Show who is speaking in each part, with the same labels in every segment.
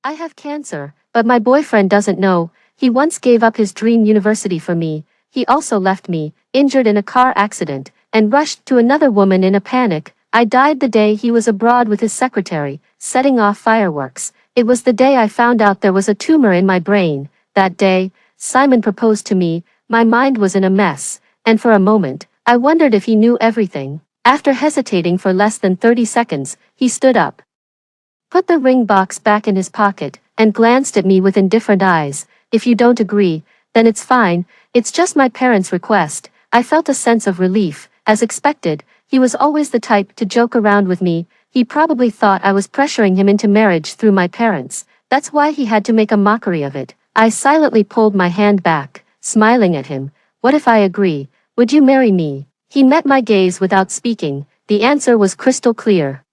Speaker 1: I have cancer, but my boyfriend doesn't know. He once gave up his dream university for me. He also left me, injured in a car accident, and rushed to another woman in a panic. I died the day he was abroad with his secretary, setting off fireworks. It was the day I found out there was a tumor in my brain. That day, Simon proposed to me. My mind was in a mess, and for a moment, I wondered if he knew everything. After hesitating for less than 30 seconds, he stood up, put the ring box back in his pocket, and glanced at me with indifferent eyes. If you don't agree, then it's fine, it's just my parents' request. I felt a sense of relief. As expected, he was always the type to joke around with me. He probably thought I was pressuring him into marriage through my parents. That's why he had to make a mockery of it. I silently pulled my hand back, smiling at him. What if I agree? Would you marry me? He met my gaze without speaking. The answer was crystal clear.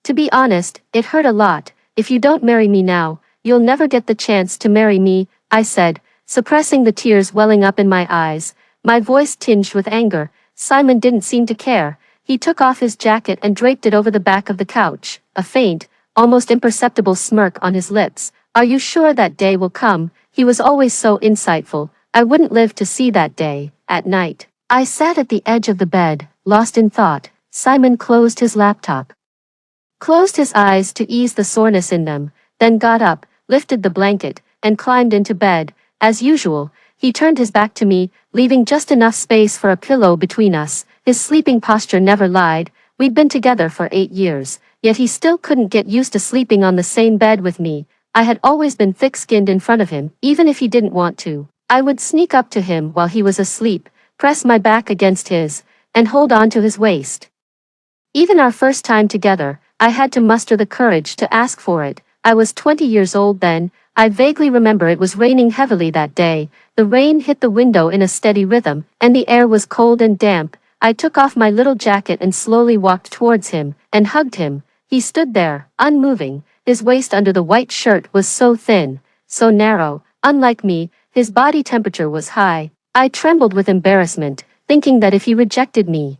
Speaker 1: To be honest, it hurt a lot. If you don't marry me now, you'll never get the chance to marry me, I said, suppressing the tears welling up in my eyes, my voice tinged with anger. Simon didn't seem to care. He took off his jacket and draped it over the back of the couch, a faint, almost imperceptible smirk on his lips. Are you sure that day will come? He was always so insightful. I wouldn't live to see that day. At night, I sat at the edge of the bed, lost in thought. Simon closed his laptop, closed his eyes to ease the soreness in them, then got up, lifted the blanket, and climbed into bed. As usual, he turned his back to me, leaving just enough space for a pillow between us. His sleeping posture never lied. We'd been together for 8 years, yet he still couldn't get used to sleeping on the same bed with me. I had always been thick-skinned in front of him, even if he didn't want to. I would sneak up to him while he was asleep, press my back against his, and hold on to his waist. Even our first time together, I had to muster the courage to ask for it. I was 20 years old then. I vaguely remember it was raining heavily that day. The rain hit the window in a steady rhythm, and the air was cold and damp. I took off my little jacket and slowly walked towards him, and hugged him. He stood there, unmoving. His waist under the white shirt was so thin, so narrow. Unlike me, his body temperature was high. I trembled with embarrassment, thinking that if he rejected me,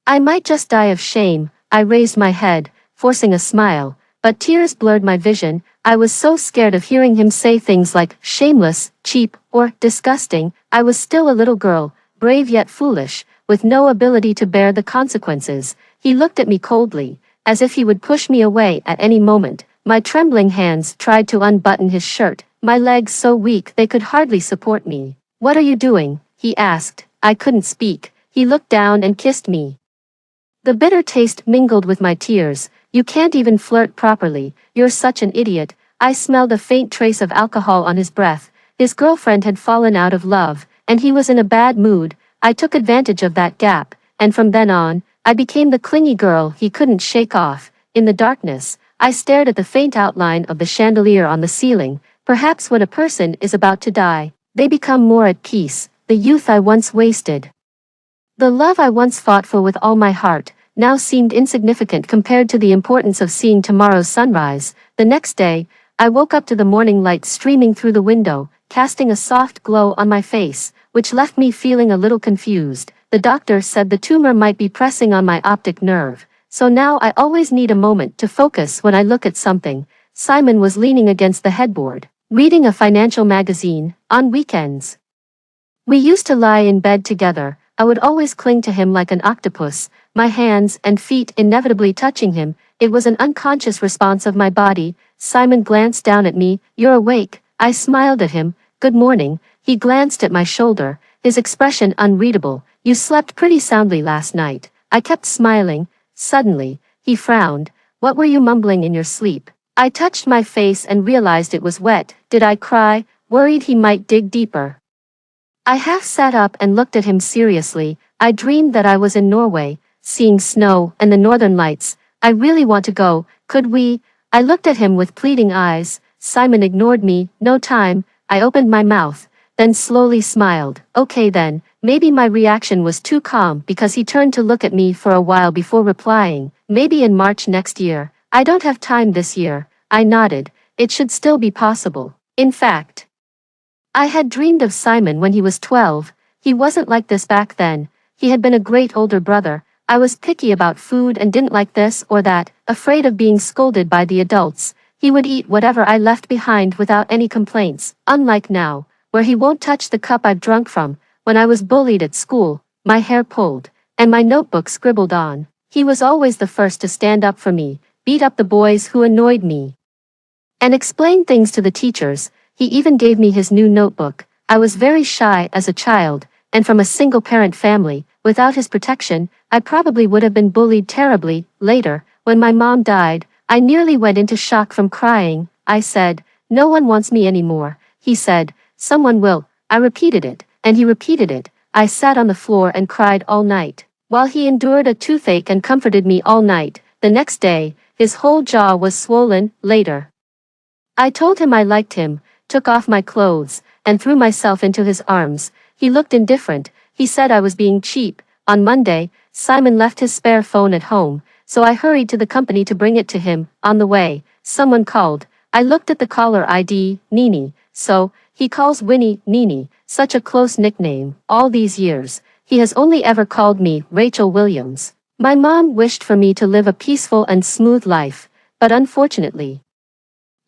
Speaker 1: I might just die of shame. I raised my head, forcing a smile, but tears blurred my vision. I was so scared of hearing him say things like shameless, cheap, or disgusting. I was still a little girl, brave yet foolish, with no ability to bear the consequences. He looked at me coldly, as if he would push me away at any moment. My trembling hands tried to unbutton his shirt, my legs so weak they could hardly support me. What are you doing? He asked. I couldn't speak. He looked down and kissed me. The bitter taste mingled with my tears. You can't even flirt properly. You're such an idiot. I smelled a faint trace of alcohol on his breath. His girlfriend had fallen out of love, and he was in a bad mood. I took advantage of that gap, and from then on, I became the clingy girl he couldn't shake off. In the darkness, I stared at the faint outline of the chandelier on the ceiling. Perhaps when a person is about to die, they become more at peace. The youth I once wasted, the love I once fought for with all my heart, now seemed insignificant compared to the importance of seeing tomorrow's sunrise. The next day, I woke up to the morning light streaming through the window, casting a soft glow on my face, which left me feeling a little confused. The doctor said the tumor might be pressing on my optic nerve, so now I always need a moment to focus when I look at something. Simon was leaning against the headboard, reading a financial magazine. On weekends, we used to lie in bed together. I would always cling to him like an octopus, my hands and feet inevitably touching him. It was an unconscious response of my body. Simon glanced down at me. You're awake. I smiled at him. Good morning. He glanced at my shoulder, his expression unreadable. You slept pretty soundly last night. I kept smiling. Suddenly, he frowned. What were you mumbling in your sleep? I touched my face and realized it was wet. Did I cry? Worried he might dig deeper. I half sat up and looked at him seriously. I dreamed that I was in Norway, seeing snow and the northern lights. I really want to go. Could we? I looked at him with pleading eyes. Simon ignored me. No time. I opened my mouth, then slowly smiled. Okay then. Maybe my reaction was too calm because he turned to look at me for a while before replying. Maybe in March next year. I don't have time this year. I nodded. It should still be possible. In fact, I had dreamed of Simon when he was 12. He wasn't like this back then. He had been a great older brother. I was picky about food and didn't like this or that, afraid of being scolded by the adults. He would eat whatever I left behind without any complaints, unlike now, where he won't touch the cup I've drunk from. When I was bullied at school, my hair pulled, and my notebook scribbled on, he was always the first to stand up for me, beat up the boys who annoyed me, and explain things to the teachers. He even gave me his new notebook. I was very shy as a child, and from a single-parent family. Without his protection, I probably would have been bullied terribly. Later, when my mom died, I nearly went into shock from crying. I said, "No one wants me anymore." He said, "Someone will." I repeated it, and he repeated it. I sat on the floor and cried all night, while he endured a toothache and comforted me all night. The next day, his whole jaw was swollen. Later, I told him I liked him, took off my clothes, and threw myself into his arms. He looked indifferent. He said I was being cheap. On Monday, Simon left his spare phone at home, so I hurried to the company to bring it to him. On the way, someone called. I looked at the caller ID, Nini. So, he calls Winnie Nini, such a close nickname. All these years, he has only ever called me Rachel Williams. My mom wished for me to live a peaceful and smooth life, but unfortunately,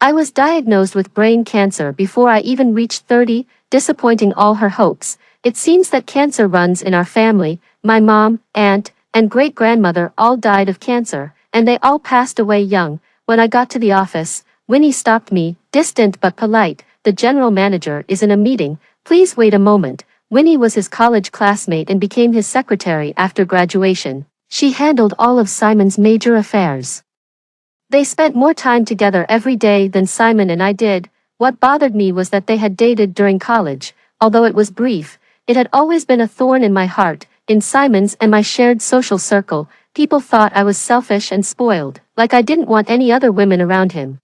Speaker 1: I was diagnosed with brain cancer before I even reached 30, disappointing all her hopes. It seems that cancer runs in our family. My mom, aunt, and great-grandmother all died of cancer, and they all passed away young. When I got to the office, Winnie stopped me, distant but polite. "The general manager is in a meeting. Please wait a moment." Winnie was his college classmate and became his secretary after graduation. She handled all of Simon's major affairs. They spent more time together every day than Simon and I did. What bothered me was that they had dated during college. Although it was brief, it had always been a thorn in my heart. In Simon's and my shared social circle, people thought I was selfish and spoiled, like I didn't want any other women around him.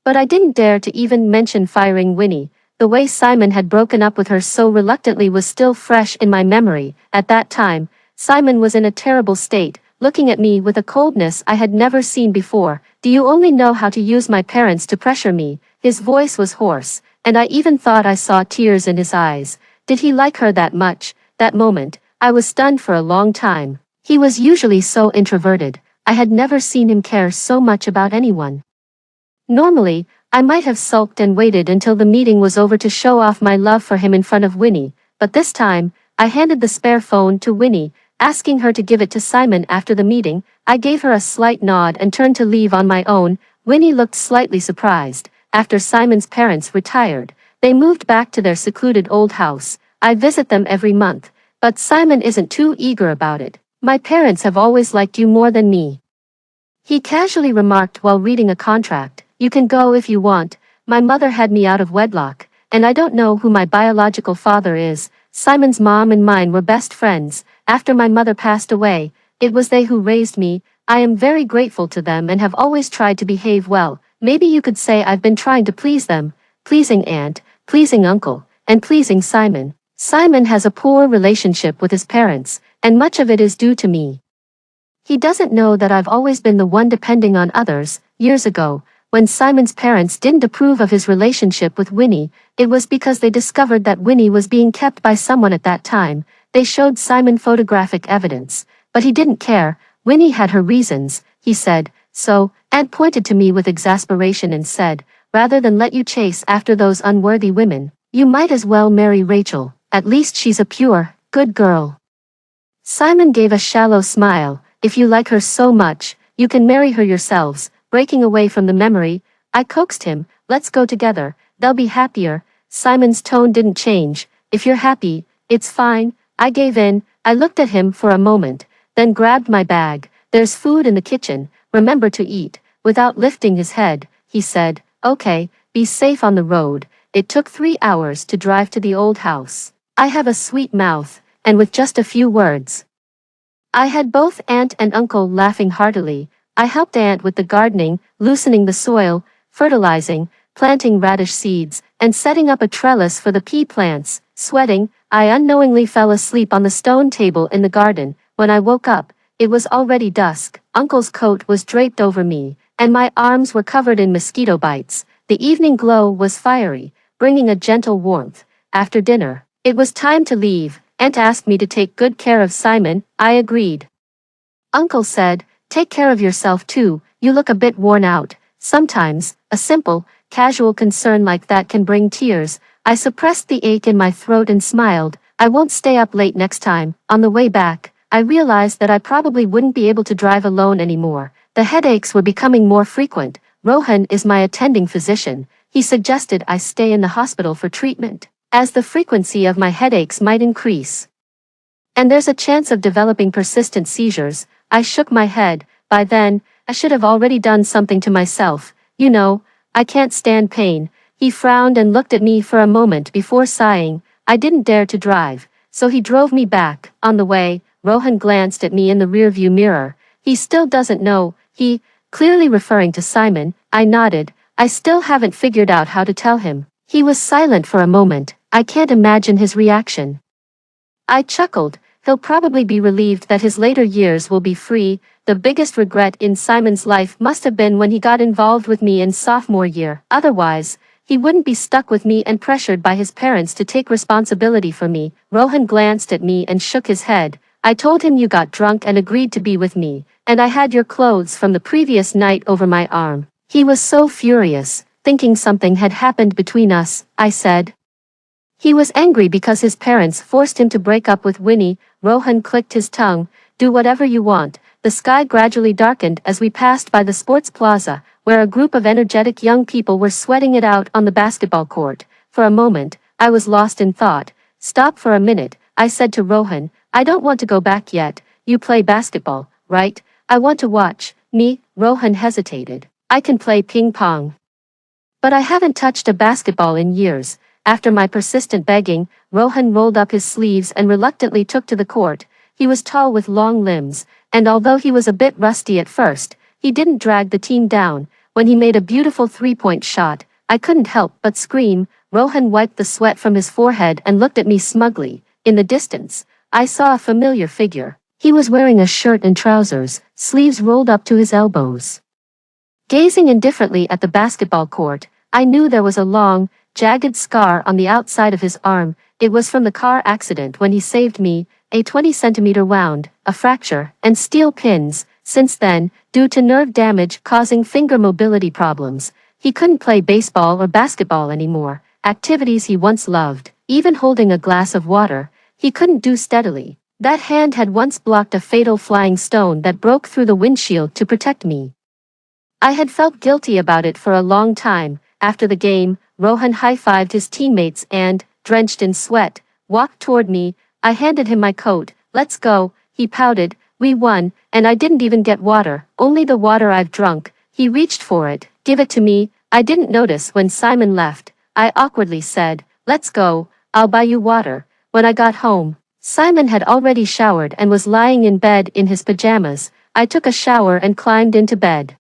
Speaker 1: But I didn't dare to even mention firing Winnie. The way Simon had broken up with her so reluctantly was still fresh in my memory. At that time, Simon was in a terrible state, looking at me with a coldness I had never seen before. "Do you only know how to use my parents to pressure me?" His voice was hoarse, and I even thought I saw tears in his eyes. Did he like her that much? That moment, I was stunned for a long time. He was usually so introverted. I had never seen him care so much about anyone. Normally, I might have sulked and waited until the meeting was over to show off my love for him in front of Winnie, but this time, I handed the spare phone to Winnie, asking her to give it to Simon after the meeting. I gave her a slight nod and turned to leave on my own. Winnie looked slightly surprised. After Simon's parents retired, they moved back to their secluded old house. I visit them every month, but Simon isn't too eager about it. "My parents have always liked you more than me," he casually remarked while reading a contract. "You can go if you want. My mother had me out of wedlock, and I don't know who my biological father is." Simon's mom and mine were best friends. After my mother passed away, it was they who raised me. I am very grateful to them and have always tried to behave well. Maybe you could say I've been trying to please them, pleasing aunt, pleasing uncle, and pleasing Simon. Simon has a poor relationship with his parents, and much of it is due to me. He doesn't know that I've always been the one depending on others. Years ago, when Simon's parents didn't approve of his relationship with Winnie, it was because they discovered that Winnie was being kept by someone at that time. They showed Simon photographic evidence, but he didn't care. Winnie had her reasons, he said. "So," Aunt pointed to me with exasperation and said, "rather than let you chase after those unworthy women, you might as well marry Rachel. At least she's a pure, good girl." Simon gave a shallow smile. "If you like her so much, you can marry her yourselves." Breaking away from the memory, I coaxed him, "Let's go together, they'll be happier." Simon's tone didn't change. "If you're happy, it's fine." I gave in. I looked at him for a moment, then grabbed my bag. "There's food in the kitchen, remember to eat." Without lifting his head, he said, "Okay, be safe on the road." It took 3 hours to drive to the old house. I have a sweet mouth, and with just a few words, I had both aunt and uncle laughing heartily. I helped Aunt with the gardening, loosening the soil, fertilizing, planting radish seeds, and setting up a trellis for the pea plants. Sweating, I unknowingly fell asleep on the stone table in the garden. When I woke up, it was already dusk. Uncle's coat was draped over me, and my arms were covered in mosquito bites. The evening glow was fiery, bringing a gentle warmth. After dinner, it was time to leave. Aunt asked me to take good care of Simon. I agreed. Uncle said, "Take care of yourself too, you look a bit worn out." Sometimes, a simple, casual concern like that can bring tears. I suppressed the ache in my throat and smiled. I won't stay up late next time. On the way back, I realized that I probably wouldn't be able to drive alone anymore. The headaches were becoming more frequent. Rohan is my attending physician. He suggested I stay in the hospital for treatment, as the frequency of my headaches might increase. And there's a chance of developing persistent seizures. I shook my head. By then, I should have already done something to myself. You know, I can't stand pain. He frowned and looked at me for a moment before sighing. I didn't dare to drive, so he drove me back. On the way, Rohan glanced at me in the rearview mirror. He still doesn't know. He, clearly referring to Simon. I nodded. I still haven't figured out how to tell him. He was silent for a moment. I can't imagine his reaction. I chuckled. He'll probably be relieved that his later years will be free. The biggest regret in Simon's life must have been when he got involved with me in sophomore year. Otherwise, he wouldn't be stuck with me and pressured by his parents to take responsibility for me. Rohan glanced at me and shook his head. I told him you got drunk and agreed to be with me, and I had your clothes from the previous night over my arm. He was so furious, thinking something had happened between us, I said. He was angry because his parents forced him to break up with Winnie. Rohan clicked his tongue. Do whatever you want. The sky gradually darkened as we passed by the sports plaza, where a group of energetic young people were sweating it out on the basketball court. For a moment, I was lost in thought. Stop for a minute, I said to Rohan. I don't want to go back yet. You play basketball, right? I want to watch. Me? Rohan hesitated. I can play ping pong. But I haven't touched a basketball in years. After my persistent begging, Rohan rolled up his sleeves and reluctantly took to the court. He was tall with long limbs, and although he was a bit rusty at first, he didn't drag the team down. When he made a beautiful three-point shot, I couldn't help but scream. Rohan wiped the sweat from his forehead and looked at me smugly. In the distance, I saw a familiar figure. He was wearing a shirt and trousers, sleeves rolled up to his elbows. Gazing indifferently at the basketball court, I knew there was a long, jagged scar on the outside of his arm. It was from the car accident when he saved me, a 20-centimeter wound, a fracture, and steel pins. Since then, due to nerve damage causing finger mobility problems, he couldn't play baseball or basketball anymore. Activities he once loved, even holding a glass of water, he couldn't do steadily. That hand had once blocked a fatal flying stone that broke through the windshield to protect me. I had felt guilty about it for a long time. After the game, Rohan high-fived his teammates and, drenched in sweat, walked toward me. I handed him my coat. Let's go, he pouted. We won, and I didn't even get water, only the water I've drunk. He reached for it. Give it to me. I didn't notice when Simon left. I awkwardly said, let's go, I'll buy you water. When I got home, Simon had already showered and was lying in bed in his pajamas. I took a shower and climbed into bed.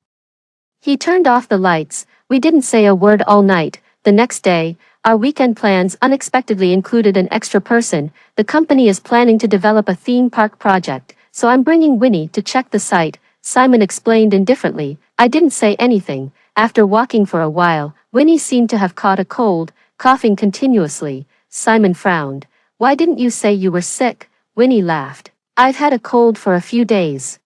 Speaker 1: He turned off the lights. We didn't say a word all night. The next day, our weekend plans unexpectedly included an extra person. The company is planning to develop a theme park project, so I'm bringing Winnie to check the site, Simon explained indifferently. I didn't say anything. After walking for a while, Winnie seemed to have caught a cold, coughing continuously. Simon frowned. Why didn't you say you were sick? Winnie laughed. I've had a cold for a few days.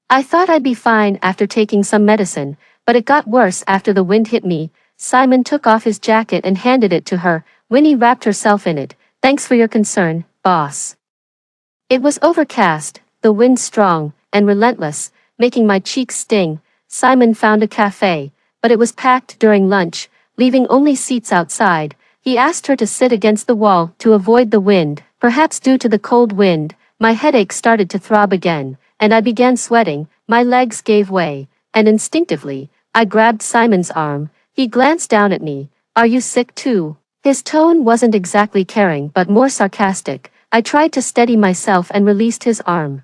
Speaker 1: I thought I'd be fine after taking some medicine, but it got worse after the wind hit me. Simon took off his jacket and handed it to her. Winnie wrapped herself in it. Thanks for your concern, boss. It was overcast, the wind strong and relentless, making my cheeks sting. Simon found a cafe, but it was packed during lunch, leaving only seats outside. He asked her to sit against the wall to avoid the wind. Perhaps due to the cold wind, my headache started to throb again, and I began sweating. My legs gave way, and instinctively, I grabbed Simon's arm. He glanced down at me. Are you sick too? His tone wasn't exactly caring but more sarcastic. I tried to steady myself and released his arm.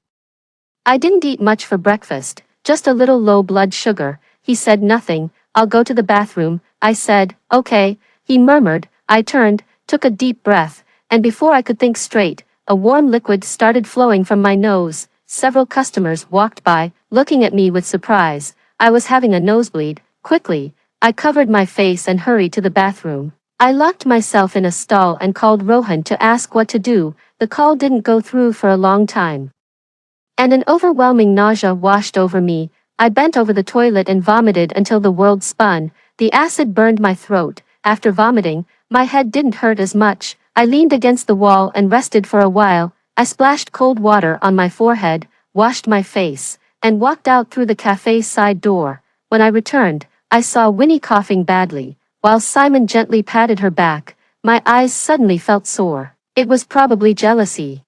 Speaker 1: I didn't eat much for breakfast, just a little low blood sugar. He said nothing. I'll go to the bathroom, I said. Okay, he murmured. I turned, took a deep breath, and before I could think straight, a warm liquid started flowing from my nose. Several customers walked by, looking at me with surprise. I was having a nosebleed. Quickly, I covered my face and hurried to the bathroom. I locked myself in a stall and called Rohan to ask what to do. The call didn't go through for a long time, and an overwhelming nausea washed over me. I bent over the toilet and vomited until the world spun. The acid burned my throat. After vomiting, my head didn't hurt as much. I leaned against the wall and rested for a while. I splashed cold water on my forehead, washed my face, and walked out through the cafe's side door. When I returned, I saw Winnie coughing badly, while Simon gently patted her back. My eyes suddenly felt sore. It was probably jealousy.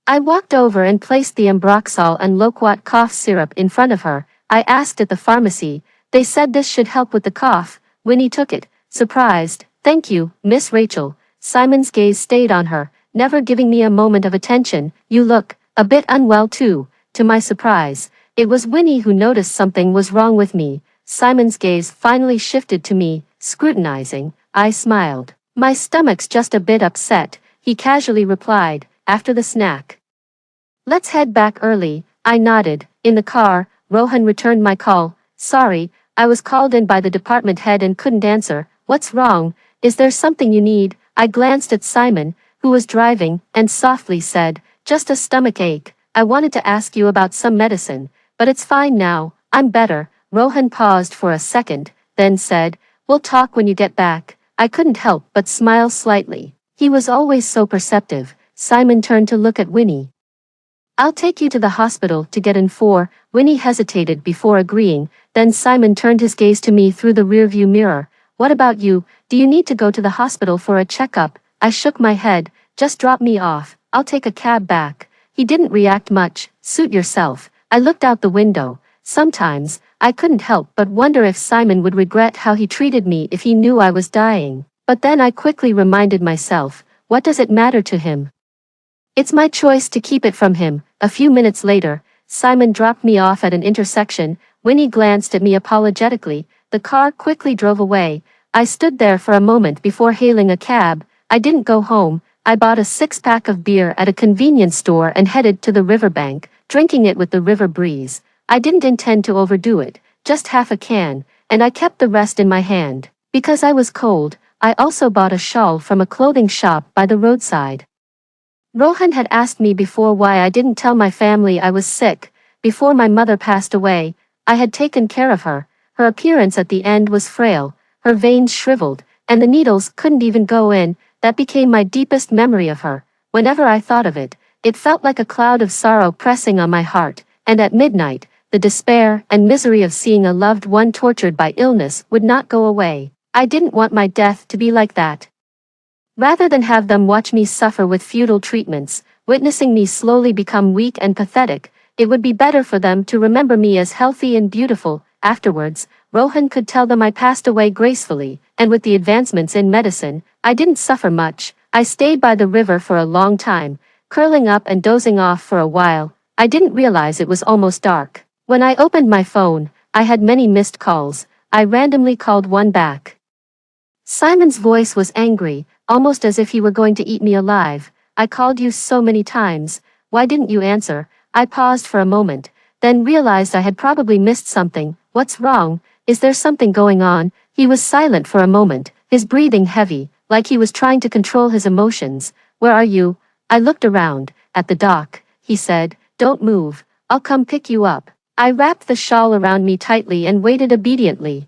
Speaker 1: I walked over and placed the Ambroxol and Loquat cough syrup in front of her. I asked at the pharmacy. They said this should help with the cough. Winnie took it, surprised. "Thank you, Miss Rachel." Simon's gaze stayed on her, never giving me a moment of attention. "You look a bit unwell too." To my surprise, it was Winnie who noticed something was wrong with me. Simon's gaze finally shifted to me, scrutinizing. I smiled. "My stomach's just a bit upset," he casually replied, after the snack. "Let's head back early." I nodded. In the car, Rohan returned my call. "Sorry, I was called in by the department head and couldn't answer." "What's wrong? Is there something you need?" I glanced at Simon, who was driving, and softly said, "Just a stomach ache. I wanted to ask you about some medicine, but it's fine now. I'm better." Rohan paused for a second, then said, "We'll talk when you get back." I couldn't help but smile slightly. He was always so perceptive. Simon turned to look at Winnie. "I'll take you to the hospital to get in for." Winnie hesitated before agreeing, then Simon turned his gaze to me through the rearview mirror. "What about you? Do you need to go to the hospital for a checkup?" I shook my head. "Just drop me off. I'll take a cab back." He didn't react much. "Suit yourself." I looked out the window. Sometimes, I couldn't help but wonder if Simon would regret how he treated me if he knew I was dying. But then I quickly reminded myself, what does it matter to him? It's my choice to keep it from him. A few minutes later, Simon dropped me off at an intersection. Winnie glanced at me apologetically. The car quickly drove away. I stood there for a moment before hailing a cab. I didn't go home. I bought a 6-pack of beer at a convenience store and headed to the riverbank, drinking it with the river breeze. I didn't intend to overdo it, just half a can, and I kept the rest in my hand. Because I was cold, I also bought a shawl from a clothing shop by the roadside. Rohan had asked me before why I didn't tell my family I was sick. Before my mother passed away, I had taken care of her. Her appearance at the end was frail, her veins shriveled, and the needles couldn't even go in. That became my deepest memory of her. Whenever I thought of it, it felt like a cloud of sorrow pressing on my heart, and at midnight, the despair and misery of seeing a loved one tortured by illness would not go away. I didn't want my death to be like that. Rather than have them watch me suffer with futile treatments, witnessing me slowly become weak and pathetic, it would be better for them to remember me as healthy and beautiful. Afterwards, Rohan could tell them I passed away gracefully, and with the advancements in medicine, I didn't suffer much. I stayed by the river for a long time, curling up and dozing off for a while. I didn't realize it was almost dark. When I opened my phone, I had many missed calls. I randomly called one back. Simon's voice was angry, almost as if he were going to eat me alive. "I called you so many times. Why didn't you answer?" I paused for a moment, then realized I had probably missed something. "What's wrong? Is there something going on?" He was silent for a moment, his breathing heavy, like he was trying to control his emotions. "Where are you?" I looked around. "At the dock," he said. "Don't move. I'll come pick you up." I wrapped the shawl around me tightly and waited obediently.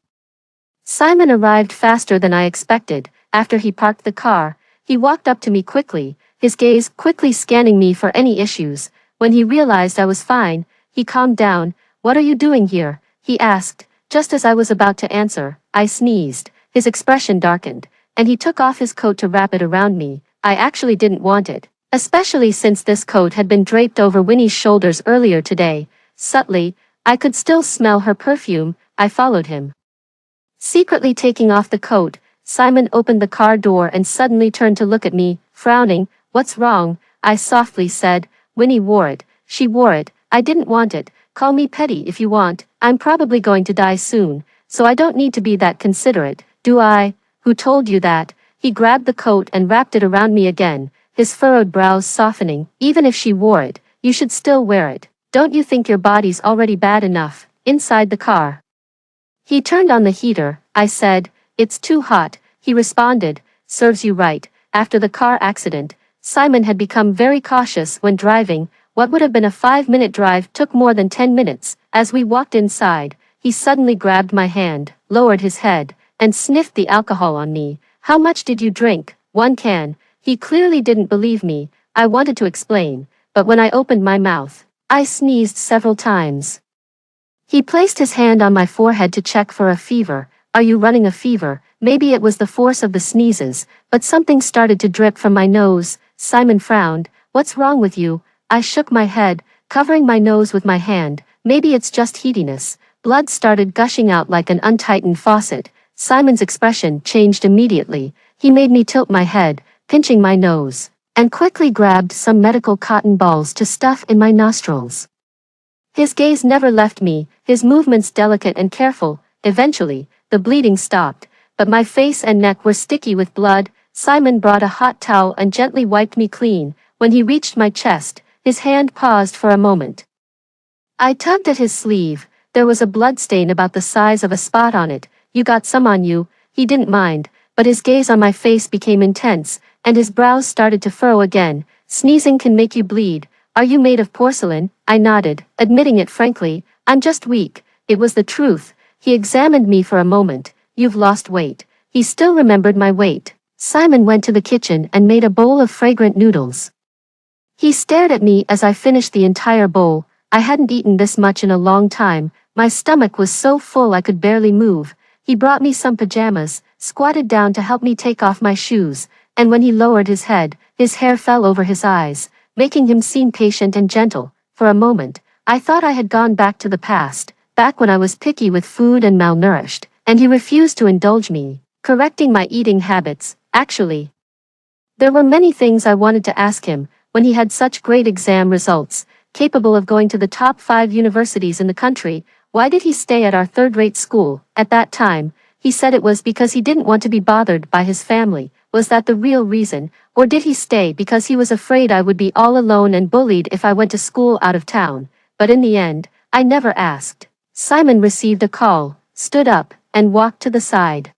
Speaker 1: Simon arrived faster than I expected. After he parked the car, he walked up to me quickly, his gaze quickly scanning me for any issues. When he realized I was fine, he calmed down. "What are you doing here?" he asked. Just as I was about to answer, I sneezed. His expression darkened, and he took off his coat to wrap it around me. I actually didn't want it, especially since this coat had been draped over Winnie's shoulders earlier today. Subtly, I could still smell her perfume. I followed him. Secretly taking off the coat, Simon opened the car door and suddenly turned to look at me, frowning. "What's wrong?" I softly said. "Winnie wore it. She wore it. I didn't want it. Call me petty if you want. I'm probably going to die soon, so I don't need to be that considerate, do I?" "Who told you that?" He grabbed the coat and wrapped it around me again, his furrowed brows softening. "Even if she wore it, you should still wear it. Don't you think your body's already bad enough?" Inside the car, he turned on the heater. I said, "It's too hot." He responded, "Serves you right." After the car accident, Simon had become very cautious when driving. What would have been a 5-minute drive took more than 10 minutes. As we walked inside, he suddenly grabbed my hand, lowered his head, and sniffed the alcohol on me. How much did you drink? 1 can. He clearly didn't believe me. I wanted to explain, but when I opened my mouth, I sneezed several times. He placed his hand on my forehead to check for a fever. Are you running a fever? Maybe it was the force of the sneezes, but something started to drip from my nose. Simon frowned. What's wrong with you? I shook my head, covering my nose with my hand. Maybe it's just heatiness. Blood started gushing out like an untightened faucet. Simon's expression changed immediately. He made me tilt my head, pinching my nose, and quickly grabbed some medical cotton balls to stuff in my nostrils. His gaze never left me, his movements delicate and careful. Eventually, the bleeding stopped, but my face and neck were sticky with blood. Simon brought a hot towel and gently wiped me clean. When he reached my chest, his hand paused for a moment. I tugged at his sleeve. There was a blood stain about the size of a spot on it. You got some on you. He didn't mind, but his gaze on my face became intense, and his brows started to furrow again. Sneezing can make you bleed. Are you made of porcelain? I nodded, admitting it frankly. I'm just weak. It was the truth. He examined me for a moment. You've lost weight. He still remembered my weight. Simon went to the kitchen and made a bowl of fragrant noodles. He stared at me as I finished the entire bowl. I hadn't eaten this much in a long time. My stomach was so full I could barely move. He brought me some pajamas, squatted down to help me take off my shoes, and when he lowered his head, his hair fell over his eyes, making him seem patient and gentle. For a moment, I thought I had gone back to the past, back when I was picky with food and malnourished, and he refused to indulge me, correcting my eating habits. Actually, there were many things I wanted to ask him. When he had such great exam results, capable of going to the top 5 universities in the country, why did he stay at our third-rate school? At that time, he said it was because he didn't want to be bothered by his family. Was that the real reason, or did he stay because he was afraid I would be all alone and bullied if I went to school out of town? But in the end, I never asked. Simon received a call, stood up, and walked to the side.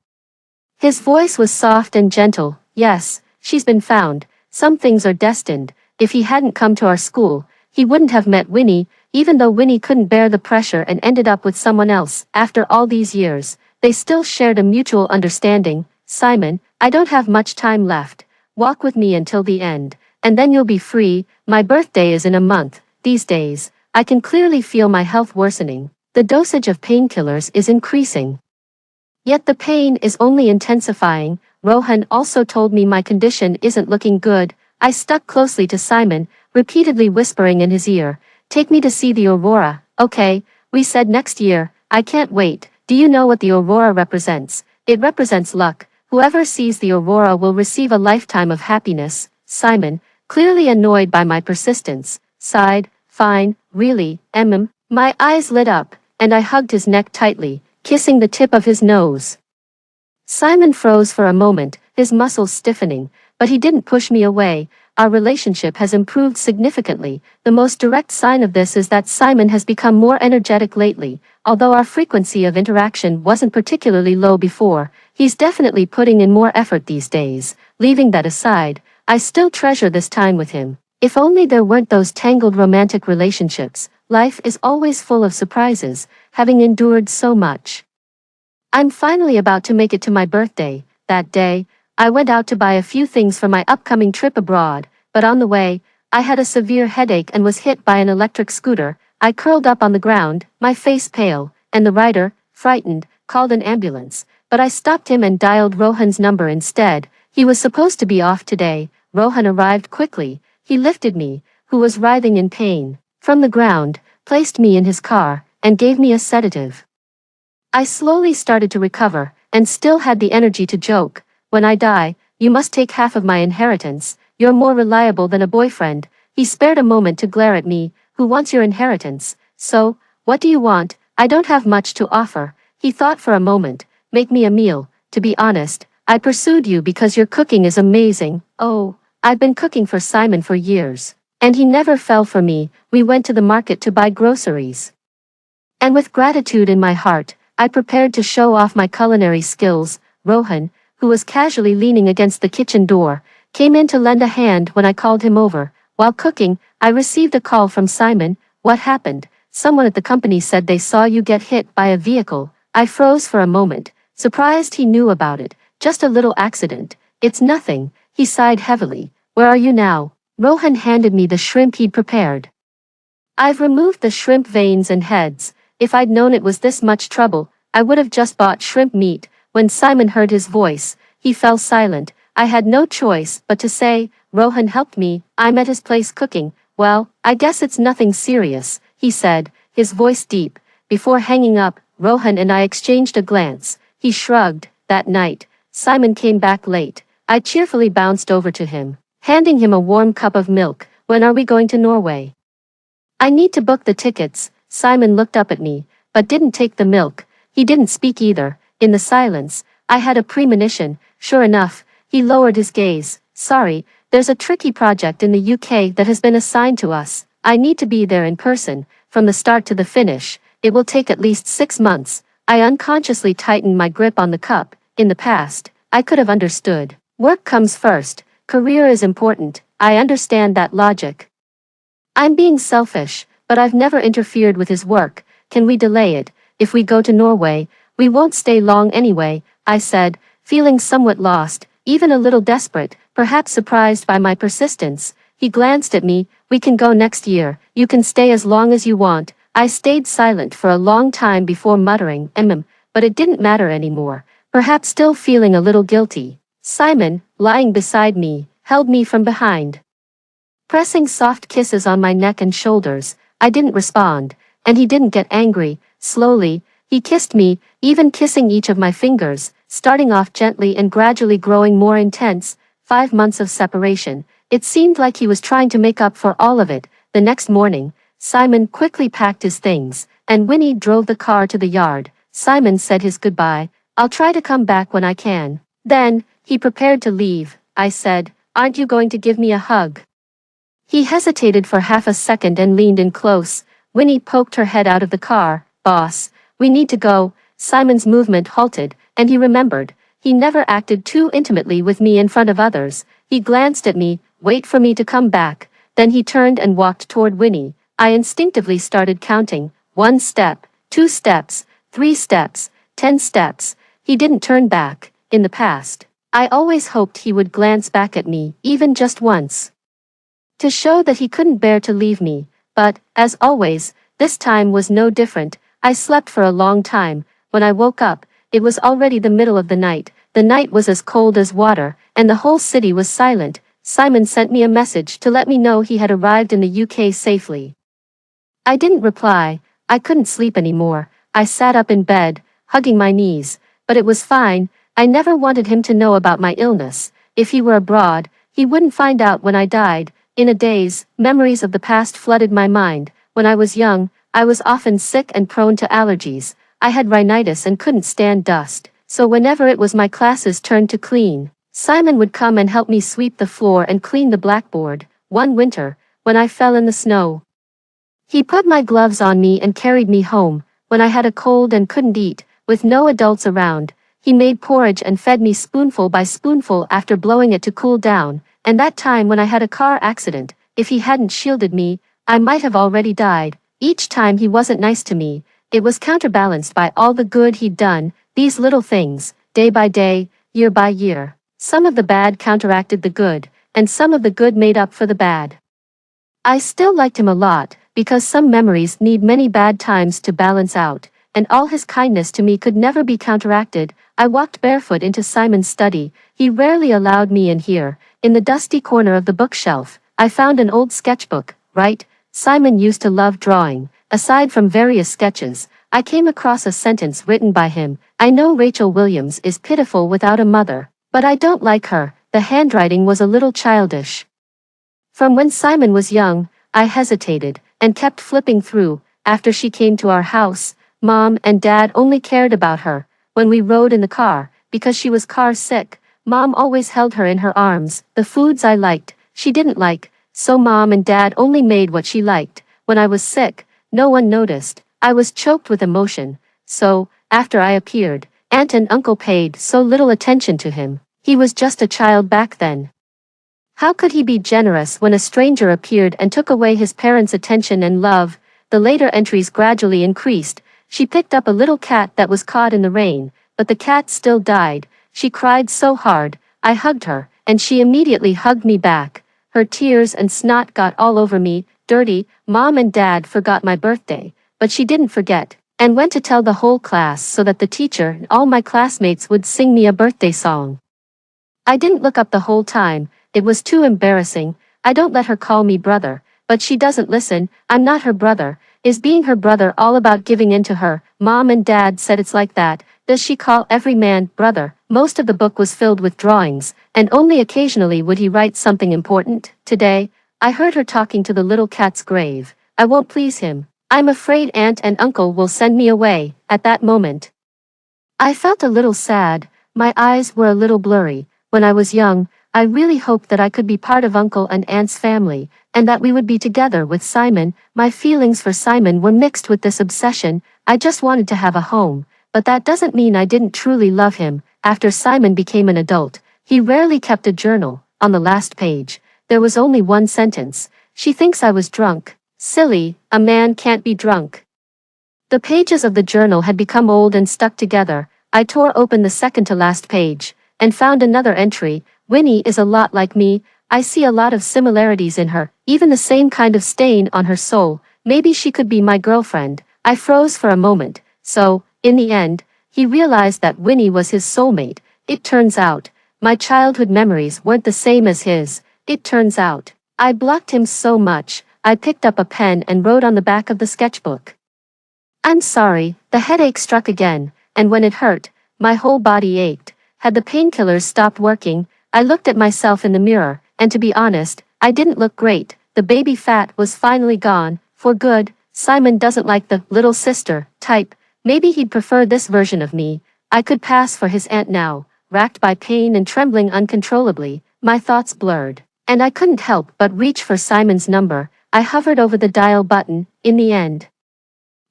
Speaker 1: His voice was soft and gentle. Yes, she's been found. Some things are destined. If he hadn't come to our school, he wouldn't have met Winnie, even though Winnie couldn't bear the pressure and ended up with someone else. After all these years, they still shared a mutual understanding. Simon, I don't have much time left. Walk with me until the end, and then you'll be free. My birthday is in a month. These days, I can clearly feel my health worsening. The dosage of painkillers is increasing. Yet the pain is only intensifying. Rohan also told me my condition isn't looking good. I stuck closely to Simon, repeatedly whispering in his ear, take me to see the aurora. Okay, we said next year. I can't wait. Do you know what the aurora represents? It represents luck. Whoever sees the aurora will receive a lifetime of happiness. Simon, clearly annoyed by my persistence, sighed, fine, really, My eyes lit up, and I hugged his neck tightly, kissing the tip of his nose. Simon froze for a moment, his muscles stiffening, but he didn't push me away. Our relationship has improved significantly. The most direct sign of this is that Simon has become more energetic lately. Although our frequency of interaction wasn't particularly low before, he's definitely putting in more effort these days. Leaving that aside, I still treasure this time with him. If only there weren't those tangled romantic relationships. Life is always full of surprises, having endured so much. I'm finally about to make it to my birthday. That day, I went out to buy a few things for my upcoming trip abroad, but on the way, I had a severe headache and was hit by an electric scooter. I curled up on the ground, my face pale, and the rider, frightened, called an ambulance, but I stopped him and dialed Rohan's number instead. He was supposed to be off today. Rohan arrived quickly. He lifted me, who was writhing in pain, from the ground, placed me in his car, and gave me a sedative. I slowly started to recover, and still had the energy to joke. When I die, you must take half of my inheritance. You're more reliable than a boyfriend. He spared a moment to glare at me. Who wants your inheritance? So, what do you want? I don't have much to offer. He thought for a moment. Make me a meal. To be honest, I pursued you because your cooking is amazing. Oh, I've been cooking for Simon for years, and he never fell for me. We went to the market to buy groceries. And with gratitude in my heart, I prepared to show off my culinary skills. Rohan, who was casually leaning against the kitchen door, came in to lend a hand when I called him over. While cooking, I received a call from Simon. What happened? Someone at the company said they saw you get hit by a vehicle. I froze for a moment, surprised he knew about it. Just a little accident. It's nothing. He sighed heavily. Where are you now? Rohan handed me the shrimp he'd prepared. I've removed the shrimp veins and heads. If I'd known it was this much trouble, I would have just bought shrimp meat. When Simon heard his voice, he fell silent. I had no choice but to say, Rohan helped me. I'm at his place cooking. Well, I guess it's nothing serious, he said, his voice deep. Before hanging up, Rohan and I exchanged a glance. He shrugged. That night, Simon came back late. I cheerfully bounced over to him, handing him a warm cup of milk. When are we going to Norway? I need to book the tickets. Simon looked up at me, but didn't take the milk. He didn't speak either. In the silence, I had a premonition. Sure enough, he lowered his gaze. Sorry, there's a tricky project in the UK that has been assigned to us. I need to be there in person, from the start to the finish. It will take at least 6 months. I unconsciously tightened my grip on the cup. In the past, I could have understood. Work comes first. Career is important. I understand that logic. I'm being selfish, but I've never interfered with his work. Can we delay it? If we go to Norway, we won't stay long anyway, I said, feeling somewhat lost, even a little desperate, perhaps surprised by my persistence. He glanced at me. We can go next year. You can stay as long as you want. I stayed silent for a long time before muttering, but it didn't matter anymore, perhaps still feeling a little guilty. Simon, lying beside me, held me from behind, pressing soft kisses on my neck and shoulders. I didn't respond, and he didn't get angry. Slowly, he kissed me, even kissing each of my fingers, starting off gently and gradually growing more intense. 5 months of separation. It seemed like he was trying to make up for all of it. The next morning, Simon quickly packed his things, and Winnie drove the car to the yard. Simon said his goodbye. I'll try to come back when I can. Then, he prepared to leave. I said, aren't you going to give me a hug? He hesitated for half a second and leaned in close. Winnie poked her head out of the car. Boss, we need to go. Simon's movement halted, and he remembered. He never acted too intimately with me in front of others. He glanced at me. Wait for me to come back. Then he turned and walked toward Winnie. I instinctively started counting. 1 step, 2 steps, 3 steps, 10 steps. He didn't turn back. In the past, I always hoped he would glance back at me, even just once, to show that he couldn't bear to leave me. But, as always, this time was no different. I slept for a long time. When I woke up, it was already the middle of the night. The night was as cold as water, and the whole city was silent. Simon sent me a message to let me know he had arrived in the UK safely. I didn't reply. I couldn't sleep anymore. I sat up in bed, hugging my knees. But it was fine. I never wanted him to know about my illness. If he were abroad, he wouldn't find out when I died. In a daze, memories of the past flooded my mind. When I was young, I was often sick and prone to allergies. I had rhinitis and couldn't stand dust, so whenever it was my class's turn to clean, Simon would come and help me sweep the floor and clean the blackboard. One winter, when I fell in the snow, he put my gloves on me and carried me home. When I had a cold and couldn't eat, with no adults around, he made porridge and fed me spoonful by spoonful after blowing it to cool down. And that time when I had a car accident, if he hadn't shielded me, I might have already died. Each time he wasn't nice to me. It was counterbalanced by all the good he'd done. These little things, day by day, year by year. Some of the bad counteracted the good, and some of the good made up for the bad. I still liked him a lot, because some memories need many bad times to balance out, and all his kindness to me could never be counteracted. I walked barefoot into Simon's study. He rarely allowed me in here. In the dusty corner of the bookshelf, I found an old sketchbook. Right? Simon used to love drawing. Aside from various sketches, I came across a sentence written by him. I know Rachel Williams is pitiful without a mother, but I don't like her. The handwriting was a little childish. From when Simon was young, I hesitated, and kept flipping through. After she came to our house, Mom and Dad only cared about her. When we rode in the car, because she was car sick, Mom always held her in her arms. The foods I liked, she didn't like, so Mom and Dad only made what she liked. When I was sick, no one noticed. I was choked with emotion. So, after I appeared, Aunt and Uncle paid so little attention to him. He was just a child back then. How could he be generous when a stranger appeared and took away his parents' attention and love? The later entries gradually increased. She picked up a little cat that was caught in the rain, but the cat still died. She cried so hard, I hugged her, and she immediately hugged me back. Her tears and snot got all over me, dirty. Mom and Dad forgot my birthday, but she didn't forget, and went to tell the whole class so that the teacher and all my classmates would sing me a birthday song. I didn't look up the whole time, it was too embarrassing. I don't let her call me brother, but she doesn't listen. I'm not her brother. Is being her brother all about giving in to her? Mom and Dad said it's like that. Does she call every man brother? Most of the book was filled with drawings, and only occasionally would he write something important. Today, I heard her talking to the little cat's grave. I won't please him. I'm afraid Aunt and Uncle will send me away. At that moment, I felt a little sad. My eyes were a little blurry. When I was young, I really hoped that I could be part of Uncle and Aunt's family, and that we would be together with Simon. My feelings for Simon were mixed with this obsession. I just wanted to have a home, but that doesn't mean I didn't truly love him. After Simon became an adult, he rarely kept a journal. On the last page, there was only one sentence. She thinks I was drunk. Silly, a man can't be drunk. The pages of the journal had become old and stuck together. I tore open the second to last page, and found another entry. Winnie is a lot like me. I see a lot of similarities in her, even the same kind of stain on her soul. Maybe she could be my girlfriend. I froze for a moment. So, in the end, he realized that Winnie was his soulmate. It turns out, my childhood memories weren't the same as his. It turns out, I blocked him so much. I picked up a pen and wrote on the back of the sketchbook. I'm sorry. The headache struck again, and when it hurt, my whole body ached. Had the painkillers stopped working, I looked at myself in the mirror, and to be honest, I didn't look great. The baby fat was finally gone, for good. Simon doesn't like the little sister type. Maybe he'd prefer this version of me. I could pass for his aunt now. Racked by pain and trembling uncontrollably, my thoughts blurred, and I couldn't help but reach for Simon's number. I hovered over the dial button. In the end,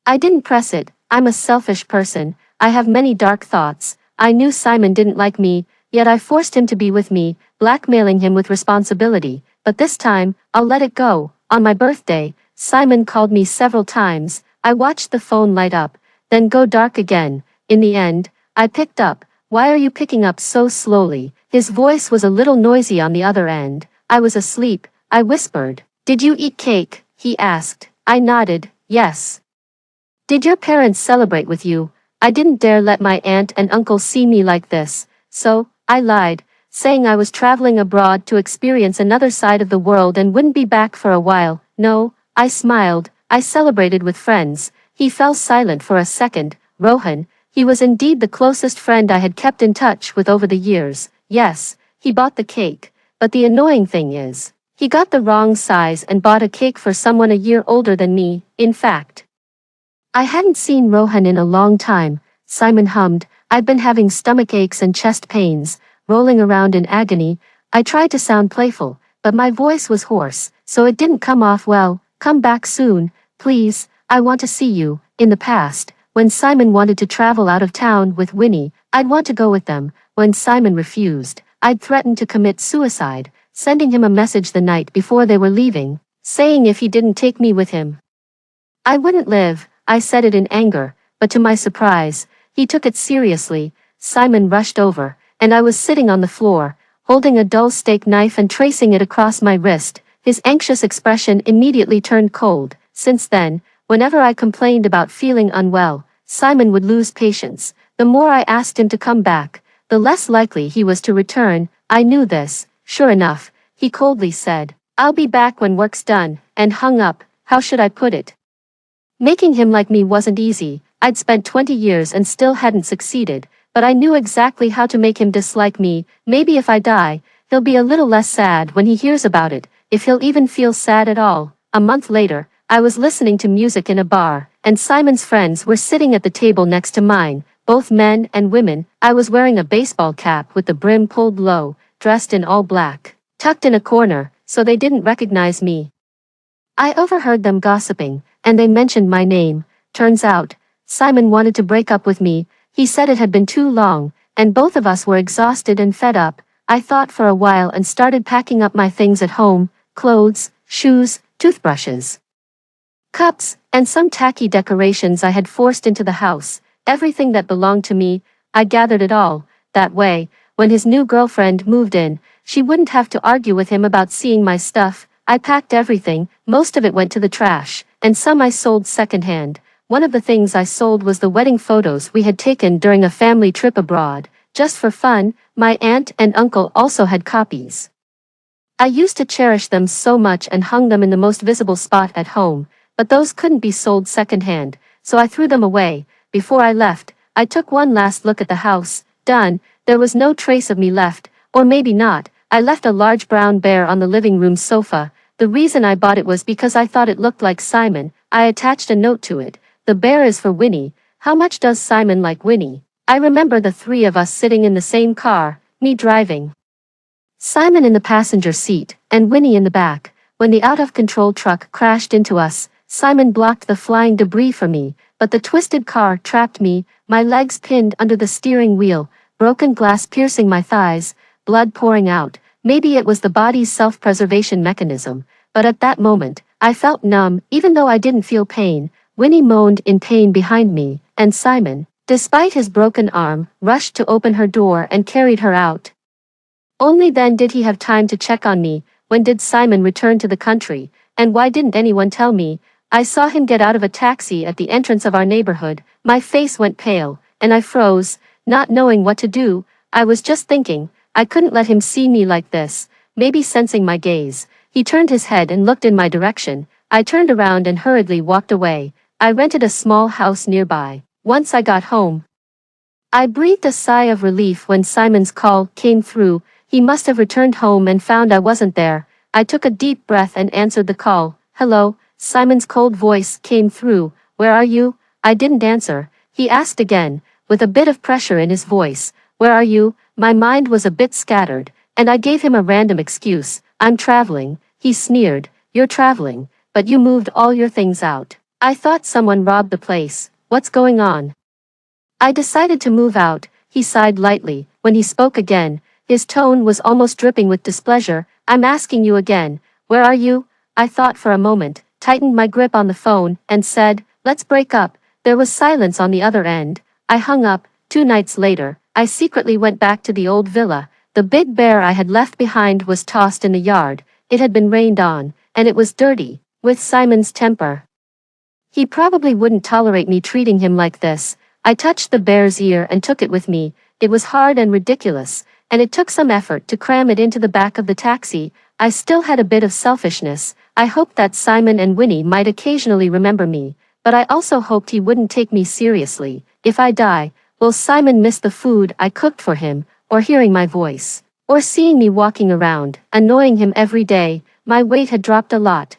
Speaker 1: I didn't press it. I'm a selfish person. I have many dark thoughts. I knew Simon didn't like me, yet I forced him to be with me, blackmailing him with responsibility. But this time, I'll let it go. On my birthday, Simon called me several times. I watched the phone light up, then go dark again. In the end, I picked up. Why are you picking up so slowly? His voice was a little noisy on the other end. I was asleep. I whispered. Did you eat cake? He asked. I nodded. Yes. Did your parents celebrate with you? I didn't dare let my aunt and uncle see me like this, so I lied, saying I was traveling abroad to experience another side of the world and wouldn't be back for a while. No, I smiled. I celebrated with friends. He fell silent for a second. Rohan, he was indeed the closest friend I had kept in touch with over the years. Yes, he bought the cake, but the annoying thing is, he got the wrong size and bought a cake for someone a year older than me. In fact, I hadn't seen Rohan in a long time. Simon hummed. I've been having stomach aches and chest pains, rolling around in agony. I tried to sound playful, but my voice was hoarse, so it didn't come off well. Come back soon, please. I want to see you. In the past, when Simon wanted to travel out of town with Winnie, I'd want to go with them. When Simon refused, I'd threaten to commit suicide, sending him a message the night before they were leaving, saying if he didn't take me with him, I wouldn't live. I said it in anger, but to my surprise, he took it seriously. Simon rushed over, and I was sitting on the floor, holding a dull steak knife and tracing it across my wrist. His anxious expression immediately turned cold. Since then, whenever I complained about feeling unwell, Simon would lose patience. The more I asked him to come back, the less likely he was to return. I knew this. Sure enough, he coldly said, I'll be back when work's done, and hung up. How should I put it? Making him like me wasn't easy. I'd spent 20 years and still hadn't succeeded, but I knew exactly how to make him dislike me. Maybe if I die, he'll be a little less sad when he hears about it, if he'll even feel sad at all. A month later, I was listening to music in a bar, and Simon's friends were sitting at the table next to mine, both men and women. I was wearing a baseball cap with the brim pulled low, dressed in all black, tucked in a corner, so they didn't recognize me. I overheard them gossiping, and they mentioned my name. Turns out, Simon wanted to break up with me. He said it had been too long, and both of us were exhausted and fed up. I thought for a while and started packing up my things at home: clothes, shoes, toothbrushes, cups, and some tacky decorations I had forced into the house. Everything that belonged to me, I gathered it all. That way, when his new girlfriend moved in, she wouldn't have to argue with him about seeing my stuff. I packed everything. Most of it went to the trash, and some I sold secondhand. One of the things I sold was the wedding photos we had taken during a family trip abroad. Just for fun, my aunt and uncle also had copies. I used to cherish them so much and hung them in the most visible spot at home, but those couldn't be sold secondhand, so I threw them away. Before I left, I took one last look at the house. Done. There was no trace of me left, or maybe not. I left a large brown bear on the living room sofa. The reason I bought it was because I thought it looked like Simon. I attached a note to it. The bear is for Winnie. How much does Simon like Winnie? I remember the three of us sitting in the same car, me driving, Simon in the passenger seat, and Winnie in the back. When the out-of-control truck crashed into us, Simon blocked the flying debris for me, but the twisted car trapped me, my legs pinned under the steering wheel, broken glass piercing my thighs, blood pouring out. Maybe it was the body's self-preservation mechanism, but at that moment, I felt numb. Even though I didn't feel pain. Winnie moaned in pain behind me, and Simon, despite his broken arm, rushed to open her door and carried her out. Only then did he have time to check on me. When did Simon return to the country, and why didn't anyone tell me? I saw him get out of a taxi at the entrance of our neighborhood. My face went pale, and I froze, not knowing what to do. I was just thinking, I couldn't let him see me like this. Maybe sensing my gaze, he turned his head and looked in my direction. I turned around and hurriedly walked away. I rented a small house nearby. Once I got home, I breathed a sigh of relief when Simon's call came through. He must have returned home and found I wasn't there. I took a deep breath and answered the call. Hello, Simon's cold voice came through. Where are you? I didn't answer. He asked again, with a bit of pressure in his voice. Where are you? My mind was a bit scattered, and I gave him a random excuse. I'm traveling. He sneered. You're traveling, but you moved all your things out. I thought someone robbed the place. What's going on? I decided to move out. He sighed lightly. When he spoke again, his tone was almost dripping with displeasure. I'm asking you again. Where are you? I thought for a moment, tightened my grip on the phone, and said, let's break up. There was silence on the other end. I hung up. 2 nights later, I secretly went back to the old villa. The big bear I had left behind was tossed in the yard. It had been rained on, and it was dirty, with Simon's temper. He probably wouldn't tolerate me treating him like this. I touched the bear's ear and took it with me. It was hard and ridiculous, and it took some effort to cram it into the back of the taxi. I still had a bit of selfishness. I hoped that Simon and Winnie might occasionally remember me, but I also hoped he wouldn't take me seriously. If I die, will Simon miss the food I cooked for him, or hearing my voice, or seeing me walking around, annoying him every day? My weight had dropped a lot.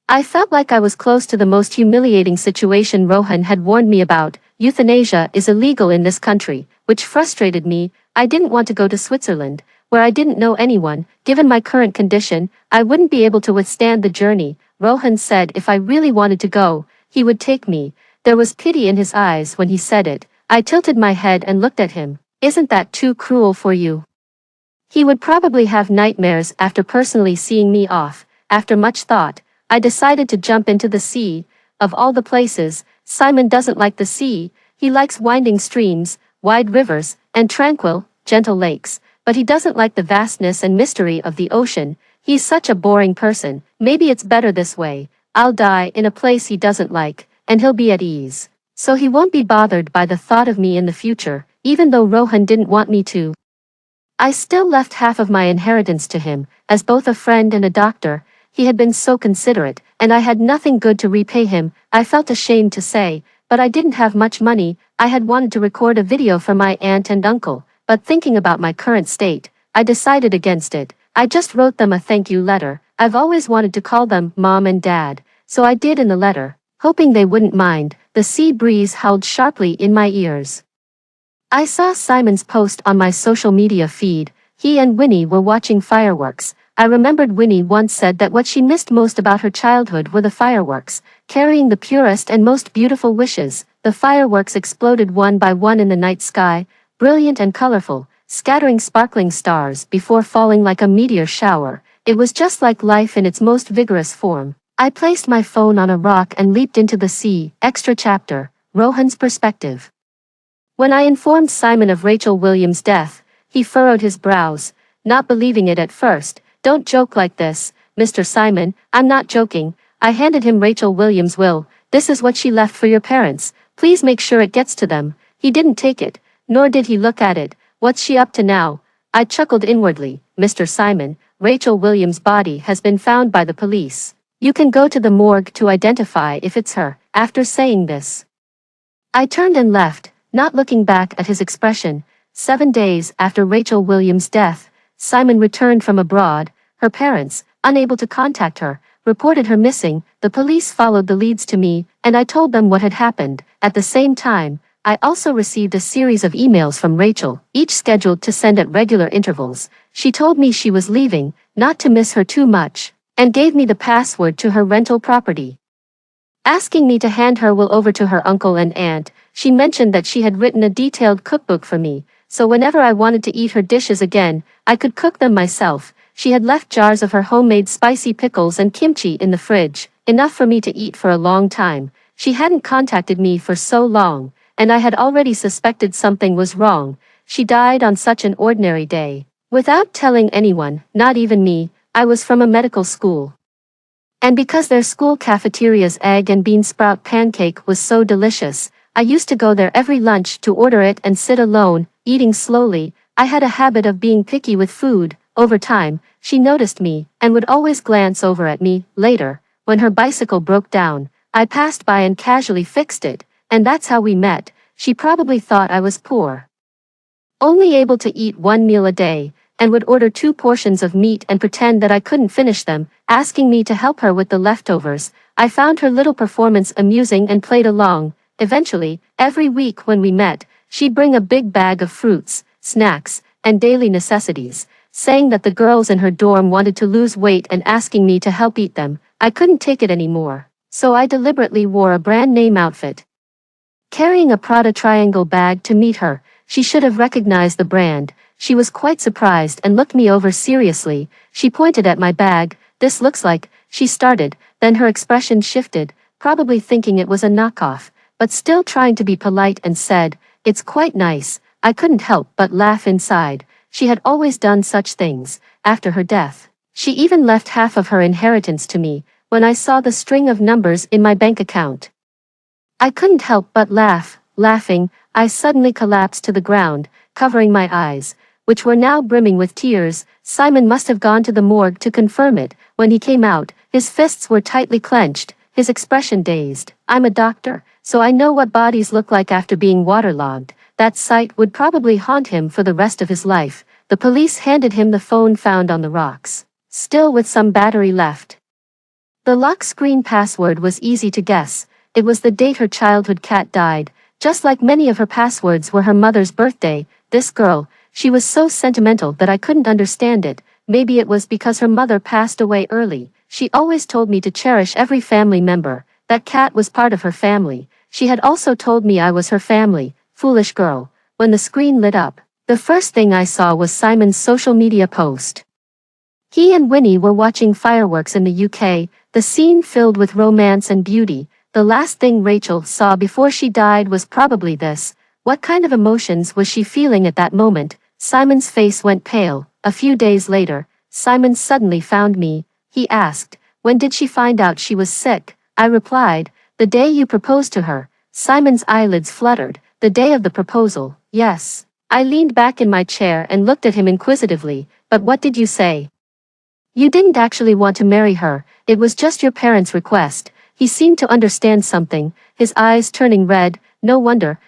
Speaker 1: I felt like I was close to the most humiliating situation Rohan had warned me about. Euthanasia is illegal in this country, which frustrated me. I didn't want to go to Switzerland, where I didn't know anyone. Given my current condition, I wouldn't be able to withstand the journey. Rohan said if I really wanted to go, he would take me. There was pity in his eyes when he said it. I tilted my head and looked at him. Isn't that too cruel for you? He would probably have nightmares after personally seeing me off. After much thought, I decided to jump into the sea. Of all the places, Simon doesn't like the sea. He likes winding streams, wide rivers, and tranquil, gentle lakes, but he doesn't like the vastness and mystery of the ocean. He's such a boring person. Maybe it's better this way. I'll die in a place he doesn't like, and he'll be at ease. So he won't be bothered by the thought of me in the future, even though Rohan didn't want me to. I still left half of my inheritance to him. As both a friend and a doctor, he had been so considerate, and I had nothing good to repay him. I felt ashamed to say, but I didn't have much money. I had wanted to record a video for my aunt and uncle, but thinking about my current state, I decided against it. I just wrote them a thank you letter. I've always wanted to call them Mom and Dad, so I did in the letter, hoping they wouldn't mind. The sea breeze howled sharply in my ears. I saw Simon's post on my social media feed. He and Winnie were watching fireworks. I remembered Winnie once said that what she missed most about her childhood were the fireworks, carrying the purest and most beautiful wishes. The fireworks exploded one by one in the night sky, brilliant and colorful. scattering sparkling stars before falling like a meteor shower. It was just like life in its most vigorous form. I placed my phone on a rock and leaped into the sea. Extra chapter, Rohan's perspective. When I informed Simon of Rachel Williams' death, he furrowed his brows, not believing it at first. Don't joke like this, Mr. Simon. I'm not joking. I handed him Rachel Williams' will. This is what she left for your parents. Please make sure it gets to them. He didn't take it, nor did he look at it. What's she up to now? I chuckled inwardly. Mr. Simon, Rachel Williams' body has been found by the police. You can go to the morgue to identify if it's her. After saying this, I turned and left, not looking back at his expression. 7 days after Rachel Williams' death, Simon returned from abroad. Her parents, unable to contact her, reported her missing. The police followed the leads to me, and I told them what had happened. At the same time, I also received a series of emails from Rachel, each scheduled to send at regular intervals. She told me she was leaving, not to miss her too much, and gave me the password to her rental property, asking me to hand her will over to her uncle and aunt. She mentioned that she had written a detailed cookbook for me, so whenever I wanted to eat her dishes again, I could cook them myself. She had left jars of her homemade spicy pickles and kimchi in the fridge, enough for me to eat for a long time. She hadn't contacted me for so long, and I had already suspected something was wrong. She died on such an ordinary day, without telling anyone, not even me. I was from a medical school, and because their school cafeteria's egg and bean sprout pancake was so delicious, I used to go there every lunch to order it and sit alone, eating slowly. I had a habit of being picky with food. Over time, she noticed me, and would always glance over at me. Later, when her bicycle broke down, I passed by and casually fixed it, and that's how we met. She probably thought I was poor, only able to eat one meal a day, and would order 2 portions of meat and pretend that I couldn't finish them, asking me to help her with the leftovers. I found her little performance amusing and played along. Eventually, every week when we met, she'd bring a big bag of fruits, snacks, and daily necessities, saying that the girls in her dorm wanted to lose weight and asking me to help eat them. I couldn't take it anymore, so I deliberately wore a brand name outfit, carrying a Prada triangle bag to meet her. She should have recognized the brand. She was quite surprised and looked me over seriously. She pointed at my bag. This looks like, she started, then her expression shifted, probably thinking it was a knockoff, but still trying to be polite, and said, it's quite nice. I couldn't help but laugh inside. She had always done such things. After her death, she even left half of her inheritance to me. When I saw the string of numbers in my bank account, I couldn't help but laugh. Laughing, I suddenly collapsed to the ground, covering my eyes, which were now brimming with tears. Simon must have gone to the morgue to confirm it. When he came out, his fists were tightly clenched, his expression dazed. I'm a doctor, so I know what bodies look like after being waterlogged. That sight would probably haunt him for the rest of his life. The police handed him the phone found on the rocks, still with some battery left. The lock screen password was easy to guess. It was the date her childhood cat died. Just like many of her passwords were her mother's birthday. This girl, she was so sentimental that I couldn't understand it. Maybe it was because her mother passed away early. She always told me to cherish every family member. That cat was part of her family. She had also told me I was her family. Foolish girl. When the screen lit up, the first thing I saw was Simon's social media post. He and Winnie were watching fireworks in the UK, the scene filled with romance and beauty. The last thing Rachel saw before she died was probably this. What kind of emotions was she feeling at that moment? Simon's face went pale. A few days later, Simon suddenly found me. He asked, when did she find out she was sick? I replied, the day you proposed to her. Simon's eyelids fluttered. The day of the proposal, yes. I leaned back in my chair and looked at him inquisitively. But what did you say? You didn't actually want to marry her. It was just your parents' request. He seemed to understand something, his eyes turning red. No wonder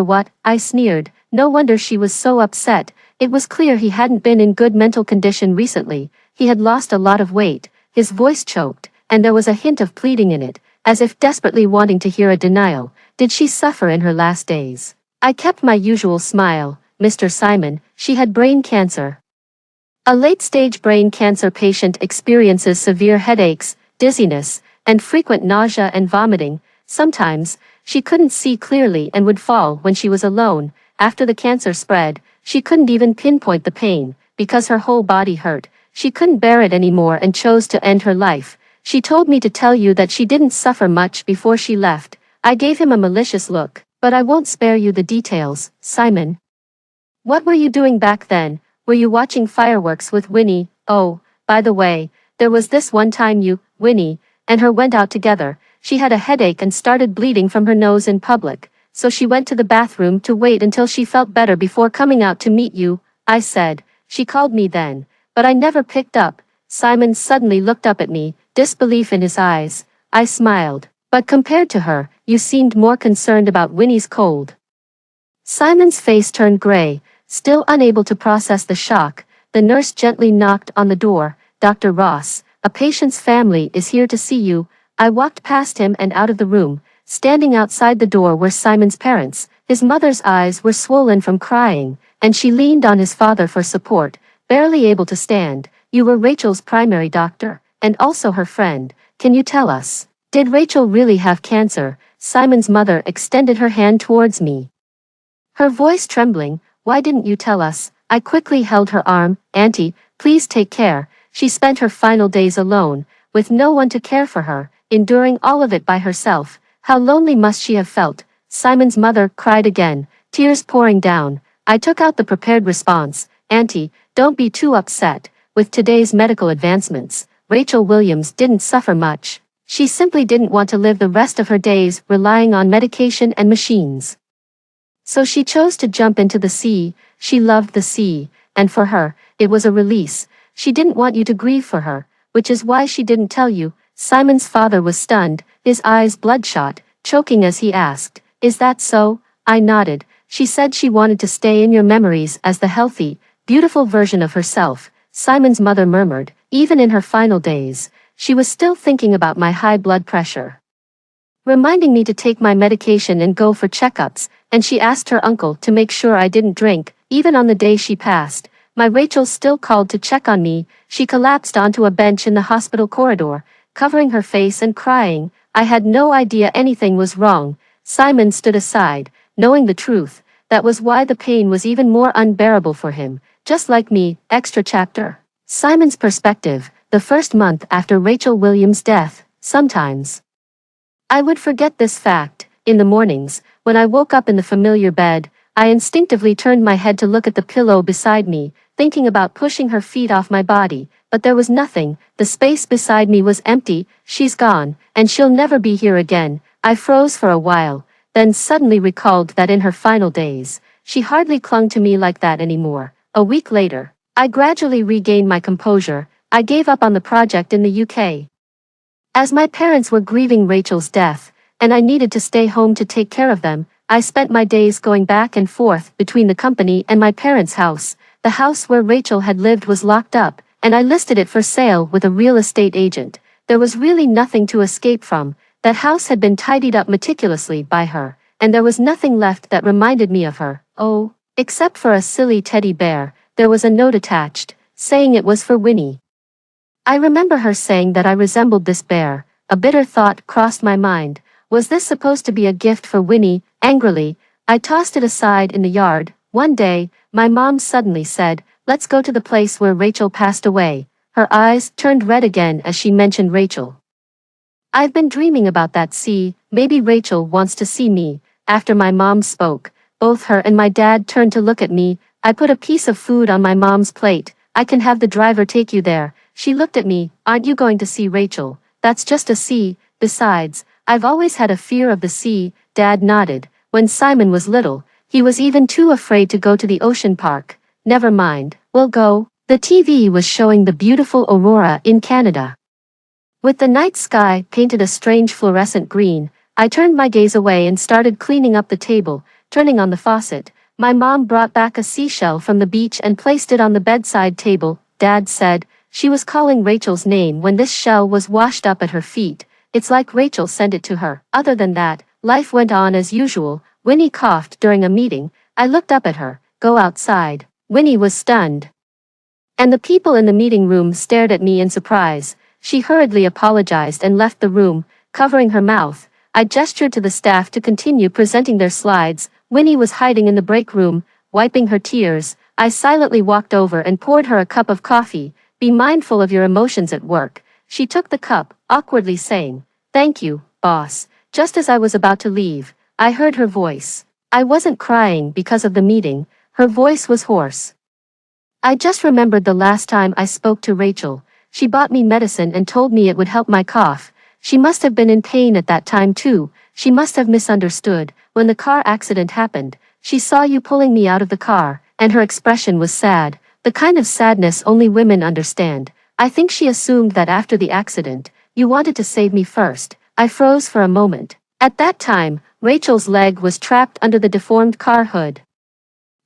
Speaker 1: what? I sneered. No wonder she was so upset. It was clear he hadn't been in good mental condition recently. He had lost a lot of weight. His voice choked, and there was a hint of pleading in it, as if desperately wanting to hear a denial. Did she suffer in her last days? I kept my usual smile. Mr. Simon, she had brain cancer. A late-stage brain cancer patient experiences severe headaches, dizziness, and frequent nausea and vomiting. Sometimes, she couldn't see clearly and would fall when she was alone. After the cancer spread, She couldn't even pinpoint the pain, because her whole body hurt. She couldn't bear it anymore and chose to end her life. She told me to tell you that she didn't suffer much before she left. I gave him a malicious look, but I won't spare you the details, Simon. What were you doing back then? Were you watching fireworks with Winnie? Oh, by the way, there was this one time you, Winnie, and her went out together. She had a headache and started bleeding from her nose in public, so she went to the bathroom to wait until she felt better before coming out to meet you, I said. She called me then, but I never picked up. Simon suddenly looked up at me, disbelief in his eyes. I smiled, but compared to her, you seemed more concerned about Winnie's cold. Simon's face turned gray, still unable to process the shock. The nurse gently knocked on the door. Dr. Ross, a patient's family is here to see you. I walked past him and out of the room. Standing outside the door were Simon's parents. His mother's eyes were swollen from crying, and she leaned on his father for support, barely able to stand. You were Rachel's primary doctor, and also her friend. Can you tell us, did Rachel really have cancer? Simon's mother extended her hand towards me, her voice trembling. Why didn't you tell us? I quickly held her arm. Auntie, please take care. She spent her final days alone, with no one to care for her, enduring all of it by herself. How lonely must she have felt? Simon's mother cried again, tears pouring down. I took out the prepared response. Auntie, don't be too upset. With today's medical advancements, Rachel Williams didn't suffer much. She simply didn't want to live the rest of her days relying on medication and machines. So she chose to jump into the sea. She loved the sea, and for her, it was a release. She didn't want you to grieve for her, which is why she didn't tell you. Simon's father was stunned, his eyes bloodshot, choking as he asked, is that so? I nodded. She said she wanted to stay in your memories as the healthy, beautiful version of herself. Simon's mother murmured, even in her final days, she was still thinking about my high blood pressure, reminding me to take my medication and go for checkups, and she asked her uncle to make sure I didn't drink. Even on the day she passed, my Rachel still called to check on me. She collapsed onto a bench in the hospital corridor, covering her face and crying. I had no idea anything was wrong. Simon stood aside, knowing the truth. That was why the pain was even more unbearable for him. Just like me. Extra chapter. Simon's perspective. The first month after Rachel Williams' death, sometimes I would forget this fact. In the mornings, when I woke up in the familiar bed, I instinctively turned my head to look at the pillow beside me, thinking about pushing her feet off my body, but there was nothing. The space beside me was empty. She's gone, and she'll never be here again. I froze for a while, then suddenly recalled that in her final days, she hardly clung to me like that anymore. A week later, I gradually regained my composure. I gave up on the project in the UK, as my parents were grieving Rachel's death, and I needed to stay home to take care of them. I spent my days going back and forth between the company and my parents' house. The house where Rachel had lived was locked up, and I listed it for sale with a real estate agent. There was really nothing to escape from. That house had been tidied up meticulously by her, and there was nothing left that reminded me of her. Oh, except for a silly teddy bear. There was a note attached, saying it was for Winnie. I remember her saying that I resembled this bear. A bitter thought crossed my mind. Was this supposed to be a gift for Winnie? Angrily, I tossed it aside in the yard. One day, my mom suddenly said, let's go to the place where Rachel passed away. Her eyes turned red again as she mentioned Rachel. I've been dreaming about that. See, maybe Rachel wants to see me. After my mom spoke, both her and my dad turned to look at me. I put a piece of food on my mom's plate. I can have the driver take you there. She looked at me. Aren't you going to see Rachel? That's just a sea. Besides, I've always had a fear of the sea. Dad nodded. When Simon was little, he was even too afraid to go to the ocean park. Never mind, we'll go. The TV was showing the beautiful aurora in Canada, with the night sky painted a strange fluorescent green. I turned my gaze away and started cleaning up the table, turning on the faucet. My mom brought back a seashell from the beach and placed it on the bedside table. Dad said, she was calling Rachel's name when this shell was washed up at her feet. It's like Rachel sent it to her. Other than that, life went on as usual. Winnie coughed during a meeting. I looked up at her. Go outside. Winnie was stunned, and the people in the meeting room stared at me in surprise. She hurriedly apologized and left the room, covering her mouth. I gestured to the staff to continue presenting their slides. Winnie was hiding in the break room, wiping her tears. I silently walked over and poured her a cup of coffee. Be mindful of your emotions at work. She took the cup, awkwardly saying, "Thank you, boss." Just as I was about to leave, I heard her voice. I wasn't crying because of the meeting. Her voice was hoarse. I just remembered the last time I spoke to Rachel. She bought me medicine and told me it would help my cough. She must have been in pain at that time too. She must have misunderstood. When the car accident happened, she saw you pulling me out of the car, and her expression was sad, the kind of sadness only women understand. I think she assumed that after the accident, you wanted to save me first. I froze for a moment. At that time, Rachel's leg was trapped under the deformed car hood,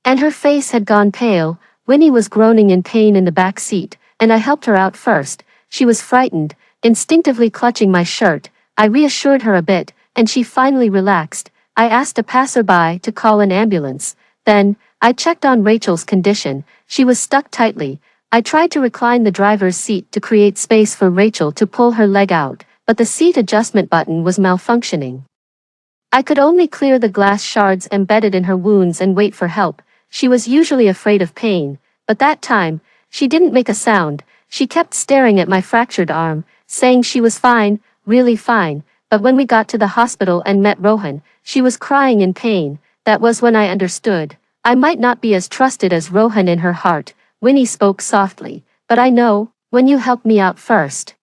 Speaker 1: and her face had gone pale. Winnie was groaning in pain in the back seat, and I helped her out first. She was frightened, instinctively clutching my shirt. I reassured her a bit, and she finally relaxed. I asked a passerby to call an ambulance. Then, I checked on Rachel's condition. She was stuck tightly. I tried to recline the driver's seat to create space for Rachel to pull her leg out, but the seat adjustment button was malfunctioning. I could only clear the glass shards embedded in her wounds and wait for help. She was usually afraid of pain, but that time, she didn't make a sound. She kept staring at my fractured arm, saying she was fine, really fine. But when we got to the hospital and met Rohan, she was crying in pain. That was when I understood. I might not be as trusted as Rohan in her heart. Winnie spoke softly. But I know, when you helped me out first.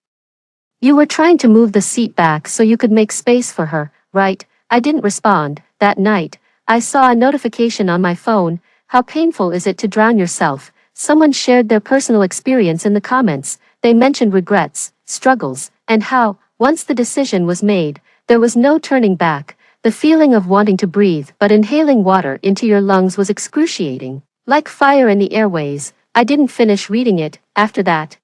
Speaker 1: You were trying to move the seat back so you could make space for her, right? I didn't respond. That night, I saw a notification on my phone. How painful is it to drown yourself? Someone shared their personal experience in the comments. They mentioned regrets, struggles, and how, once the decision was made, there was no turning back. The feeling of wanting to breathe but inhaling water into your lungs was excruciating. Like fire in the airways. I didn't finish reading it. After that,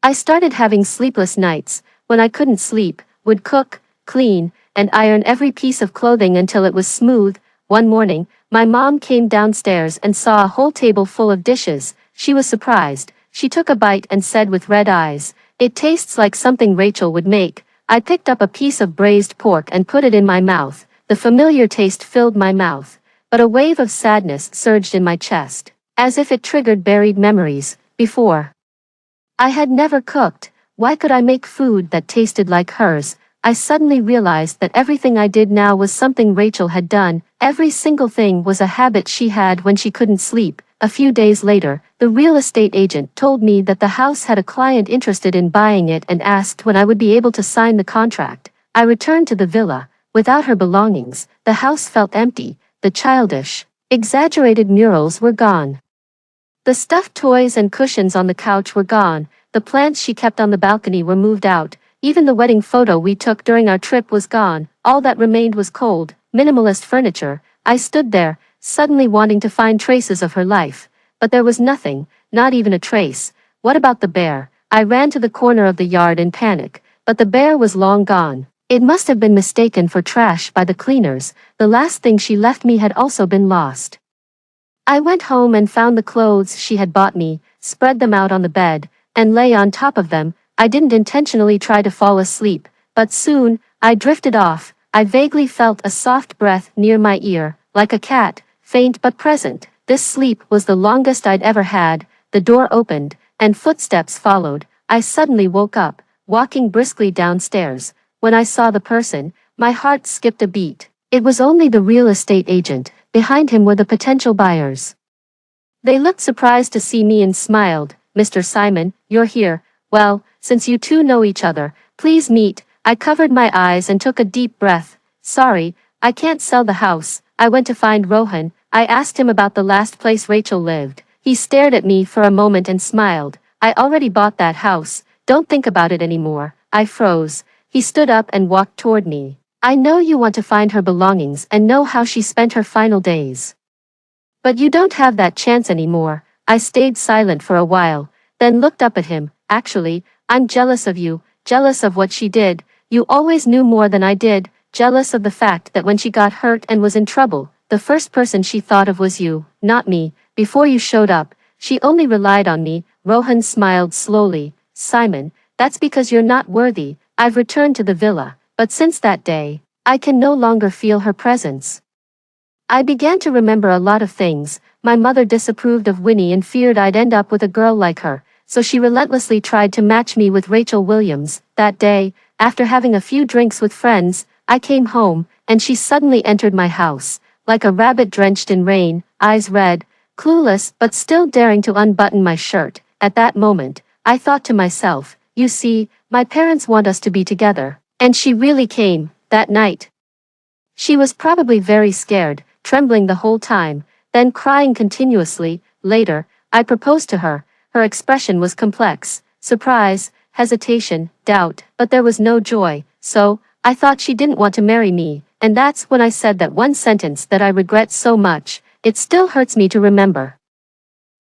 Speaker 1: I started having sleepless nights. When I couldn't sleep, would cook, clean, and iron every piece of clothing until it was smooth. One morning, my mom came downstairs and saw a whole table full of dishes. She was surprised. She took a bite and said with red eyes, "It tastes like something Rachel would make." I picked up a piece of braised pork and put it in my mouth. The familiar taste filled my mouth, but a wave of sadness surged in my chest, as if it triggered buried memories. Before, I had never cooked. Why could I make food that tasted like hers? I suddenly realized that everything I did now was something Rachel had done. Every single thing was a habit she had when she couldn't sleep. A few days later, the real estate agent told me that the house had a client interested in buying it and asked when I would be able to sign the contract. I returned to the villa. Without her belongings, the house felt empty. The childish, exaggerated murals were gone. The stuffed toys and cushions on the couch were gone. The plants she kept on the balcony were moved out. Even the wedding photo we took during our trip was gone. All that remained was cold, minimalist furniture. I stood there, suddenly wanting to find traces of her life. But there was nothing, not even a trace. What about the bear? I ran to the corner of the yard in panic, but the bear was long gone. It must have been mistaken for trash by the cleaners. The last thing she left me had also been lost. I went home and found the clothes she had bought me, spread them out on the bed, and lay on top of them. I didn't intentionally try to fall asleep, but soon, I drifted off. I vaguely felt a soft breath near my ear, like a cat, faint but present. This sleep was the longest I'd ever had. The door opened, and footsteps followed. I suddenly woke up, walking briskly downstairs. When I saw the person, my heart skipped a beat. It was only the real estate agent. Behind him were the potential buyers. They looked surprised to see me and smiled. "Mr. Simon, you're here. Well, since you two know each other, please meet." I covered my eyes and took a deep breath. "Sorry, I can't sell the house." I went to find Rohan. I asked him about the last place Rachel lived. He stared at me for a moment and smiled. "I already bought that house. Don't think about it anymore." I froze. He stood up and walked toward me. "I know you want to find her belongings and know how she spent her final days. But you don't have that chance anymore." I stayed silent for a while, then looked up at him. "Actually, I'm jealous of you, jealous of what she did. You always knew more than I did, jealous of the fact that when she got hurt and was in trouble, the first person she thought of was you, not me. Before you showed up, she only relied on me." Rohan smiled slowly. "Simon, that's because you're not worthy." I've returned to the villa, but since that day, I can no longer feel her presence. I began to remember a lot of things. My mother disapproved of Winnie and feared I'd end up with a girl like her, so she relentlessly tried to match me with Rachel Williams. That day, after having a few drinks with friends, I came home, and she suddenly entered my house, like a rabbit drenched in rain, eyes red, clueless but still daring to unbutton my shirt. At that moment, I thought to myself, you see, my parents want us to be together. And she really came, that night. She was probably very scared, trembling the whole time, then crying continuously. Later, I proposed to her. Her expression was complex: surprise, hesitation, doubt, but there was no joy. So, I thought she didn't want to marry me, and that's when I said that one sentence that I regret so much. It still hurts me to remember.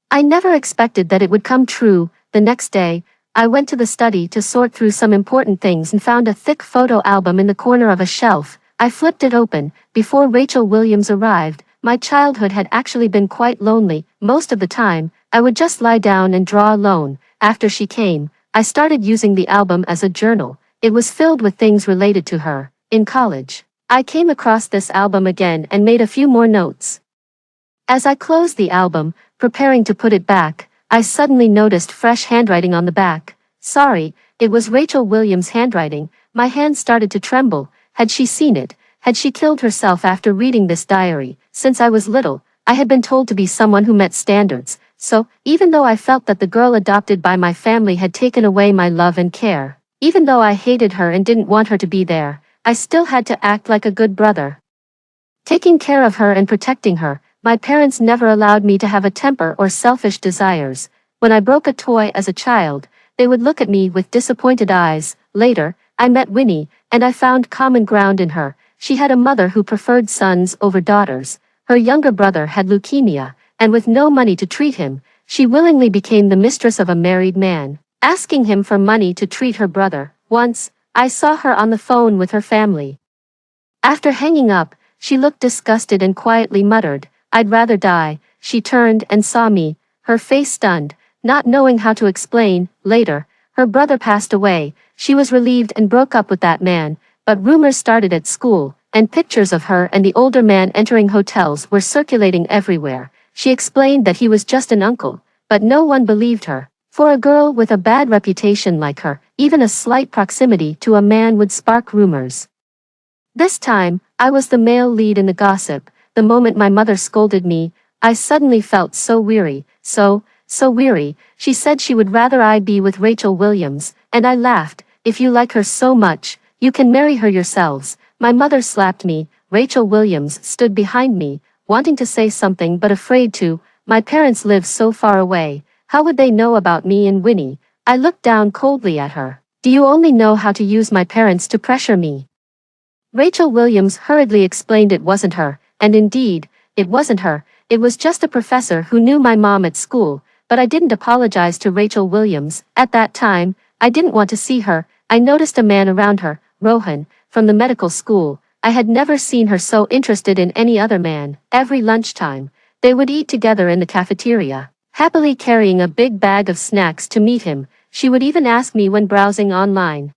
Speaker 1: I never expected that it would come true. The next day, I went to the study to sort through some important things and found a thick photo album in the corner of a shelf. I flipped it open. Before Rachel Williams arrived, my childhood had actually been quite lonely. Most of the time, I would just lie down and draw alone. After she came, I started using the album as a journal. It was filled with things related to her. In college, I came across this album again and made a few more notes. As I closed the album, preparing to put it back, I suddenly noticed fresh handwriting on the back. Sorry, it was Rachel Williams' handwriting. My hand started to tremble. Had she seen it? Had she killed herself after reading this diary? Since I was little, I had been told to be someone who met standards. So, even though I felt that the girl adopted by my family had taken away my love and care, even though I hated her and didn't want her to be there, I still had to act like a good brother. Taking care of her and protecting her. My parents never allowed me to have a temper or selfish desires. When I broke a toy as a child, they would look at me with disappointed eyes. Later, I met Winnie, and I found common ground in her. She had a mother who preferred sons over daughters. Her younger brother had leukemia, and with no money to treat him, she willingly became the mistress of a married man, asking him for money to treat her brother. Once, I saw her on the phone with her family. After hanging up, she looked disgusted and quietly muttered, "I'd rather die." She turned and saw me, her face stunned, not knowing how to explain. Later, her brother passed away. She was relieved and broke up with that man, but rumors started at school, and pictures of her and the older man entering hotels were circulating everywhere. She explained that he was just an uncle, but no one believed her. For a girl with a bad reputation like her, even a slight proximity to a man would spark rumors. This time, I was the male lead in the gossip. The moment my mother scolded me, I suddenly felt so weary, so weary. She said she would rather I be with Rachel Williams, and I laughed. "If you like her so much, you can marry her yourselves." My mother slapped me. Rachel Williams stood behind me, wanting to say something but afraid to. My parents live so far away. How would they know about me and Winnie? I looked down coldly at her. "Do you only know how to use my parents to pressure me?" Rachel Williams hurriedly explained it wasn't her. And indeed, it wasn't her. It was just a professor who knew my mom at school. But I didn't apologize to Rachel Williams. At that time, I didn't want to see her. I noticed a man around her, Rohan, from the medical school. I had never seen her so interested in any other man. Every lunchtime, they would eat together in the cafeteria, happily carrying a big bag of snacks to meet him. She would even ask me when browsing online,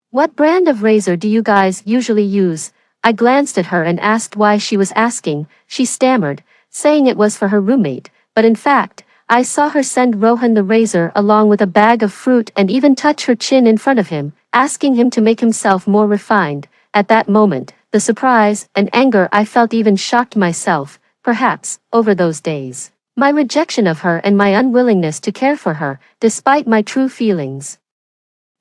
Speaker 1: "What brand of razor do you guys usually use?" I glanced at her and asked why she was asking. She stammered, saying it was for her roommate, but in fact, I saw her send Rohan the razor along with a bag of fruit and even touch her chin in front of him, asking him to make himself more refined. At that moment, the surprise and anger I felt even shocked myself. Perhaps, over those days, my rejection of her and my unwillingness to care for her, despite my true feelings,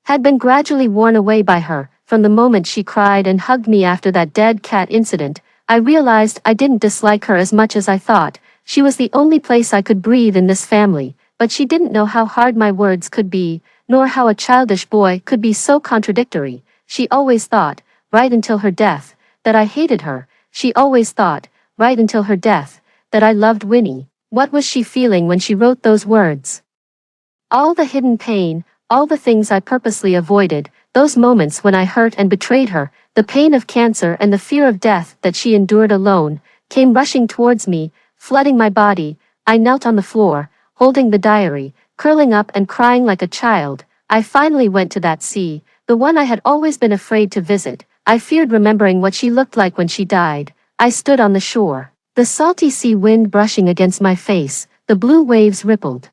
Speaker 1: had been gradually worn away by her. From the moment she cried and hugged me after that dead cat incident, I realized I didn't dislike her as much as I thought. She was the only place I could breathe in this family, but she didn't know how hard my words could be, nor how a childish boy could be so contradictory. She always thought, right until her death, that I hated her. She always thought, right until her death, that I loved Winnie. What was she feeling when she wrote those words? All the hidden pain, all the things I purposely avoided, those moments when I hurt and betrayed her, the pain of cancer and the fear of death that she endured alone, came rushing towards me, flooding my body. I knelt on the floor, holding the diary, curling up and crying like a child. I finally went to that sea, the one I had always been afraid to visit. I feared remembering what she looked like when she died. I stood on the shore, The salty sea wind brushing against my face, the blue waves rippled,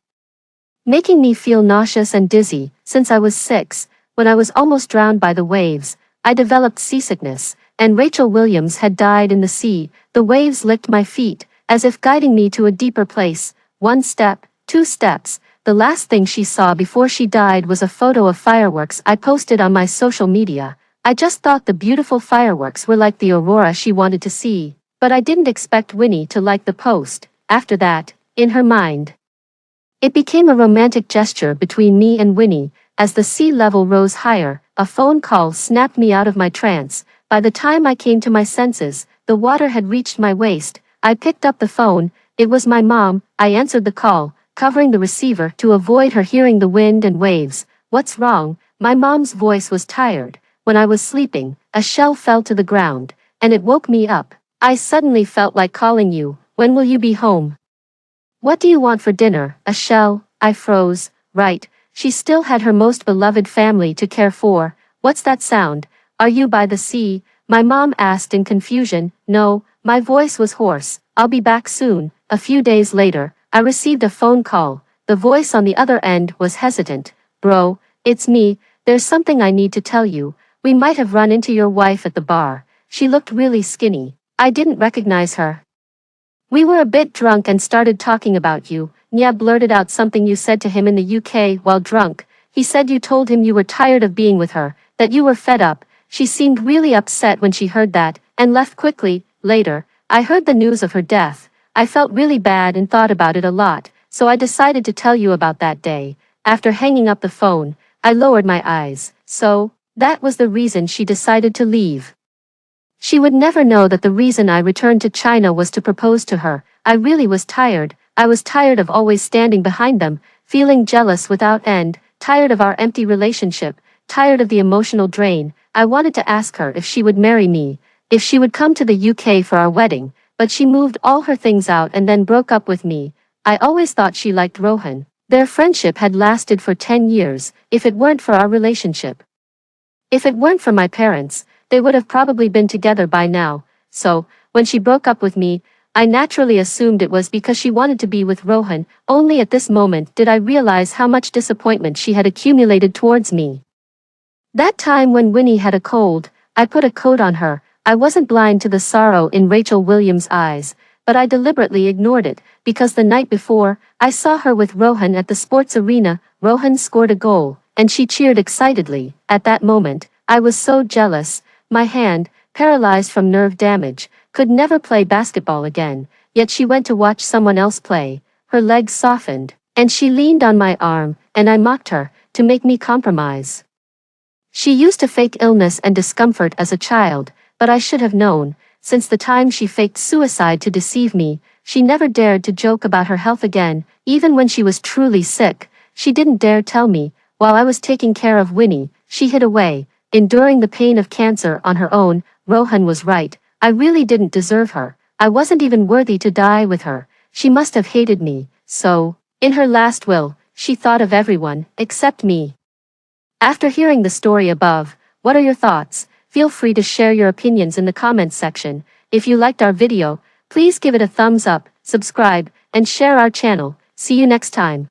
Speaker 1: making me feel nauseous and dizzy. Since I was 6, when I was almost drowned by the waves, I developed seasickness, and Rachel Williams had died in the sea. The waves licked my feet, as if guiding me to a deeper place. 1 step, 2 steps. The last thing she saw before she died was a photo of fireworks I posted on my social media. I just thought the beautiful fireworks were like the aurora she wanted to see, but I didn't expect Winnie to like the post. After that, in her mind, it became a romantic gesture between me and Winnie. As the sea level rose higher, a phone call snapped me out of my trance. By the time I came to my senses, the water had reached my waist. I picked up the phone. It was my mom. I answered the call, covering the receiver to avoid her hearing the wind and waves. "What's wrong?" My mom's voice was tired. "When I was sleeping, a shell fell to the ground, and it woke me up. I suddenly felt like calling you. When will you be home? What do you want for dinner?" A shell? I froze. Right, she still had her most beloved family to care for. "What's that sound? Are you by the sea?" My mom asked in confusion. "No," my voice was hoarse. "I'll be back soon." A few days later, I received a phone call. The voice on the other end was hesitant. "Bro, it's me. There's something I need to tell you. We might have run into your wife at the bar. She looked really skinny." I didn't recognize her. "We were a bit drunk and started talking about you." Nya blurted out something you said to him in the UK while drunk. He said you told him you were tired of being with her, that you were fed up. She seemed really upset when she heard that, and left quickly. Later, I heard the news of her death. I felt really bad and thought about it a lot, so I decided to tell you about that day. After hanging up the phone, I lowered my eyes. "So, that was the reason she decided to leave." She would never know that the reason I returned to China was to propose to her. I really was tired. I was tired of always standing behind them, feeling jealous without end, tired of our empty relationship, tired of the emotional drain. I wanted to ask her if she would marry me, if she would come to the UK for our wedding, but she moved all her things out and then broke up with me. I always thought she liked Rohan. Their friendship had lasted for 10 years, if it weren't for our relationship. If it weren't for my parents, they would have probably been together by now. So, when she broke up with me, I naturally assumed it was because she wanted to be with Rohan. Only at this moment did I realize how much disappointment she had accumulated towards me. That time when Winnie had a cold, I put a coat on her. I wasn't blind to the sorrow in Rachel Williams' eyes, but I deliberately ignored it, because the night before, I saw her with Rohan at the sports arena. Rohan scored a goal, and she cheered excitedly. At that moment, I was so jealous. My hand, paralyzed from nerve damage, could never play basketball again, yet she went to watch someone else play. Her legs softened, and she leaned on my arm, and I mocked her, to make me compromise. She used to fake illness and discomfort as a child, but I should have known. Since the time she faked suicide to deceive me, she never dared to joke about her health again. Even when she was truly sick, she didn't dare tell me. While I was taking care of Winnie, she hid away, enduring the pain of cancer on her own. Rohan was right. I really didn't deserve her. I wasn't even worthy to die with her. She must have hated me. So, in her last will, she thought of everyone, except me. After hearing the story above, what are your thoughts? Feel free to share your opinions in the comments section. If you liked our video, please give it a thumbs up, subscribe, and share our channel. See you next time.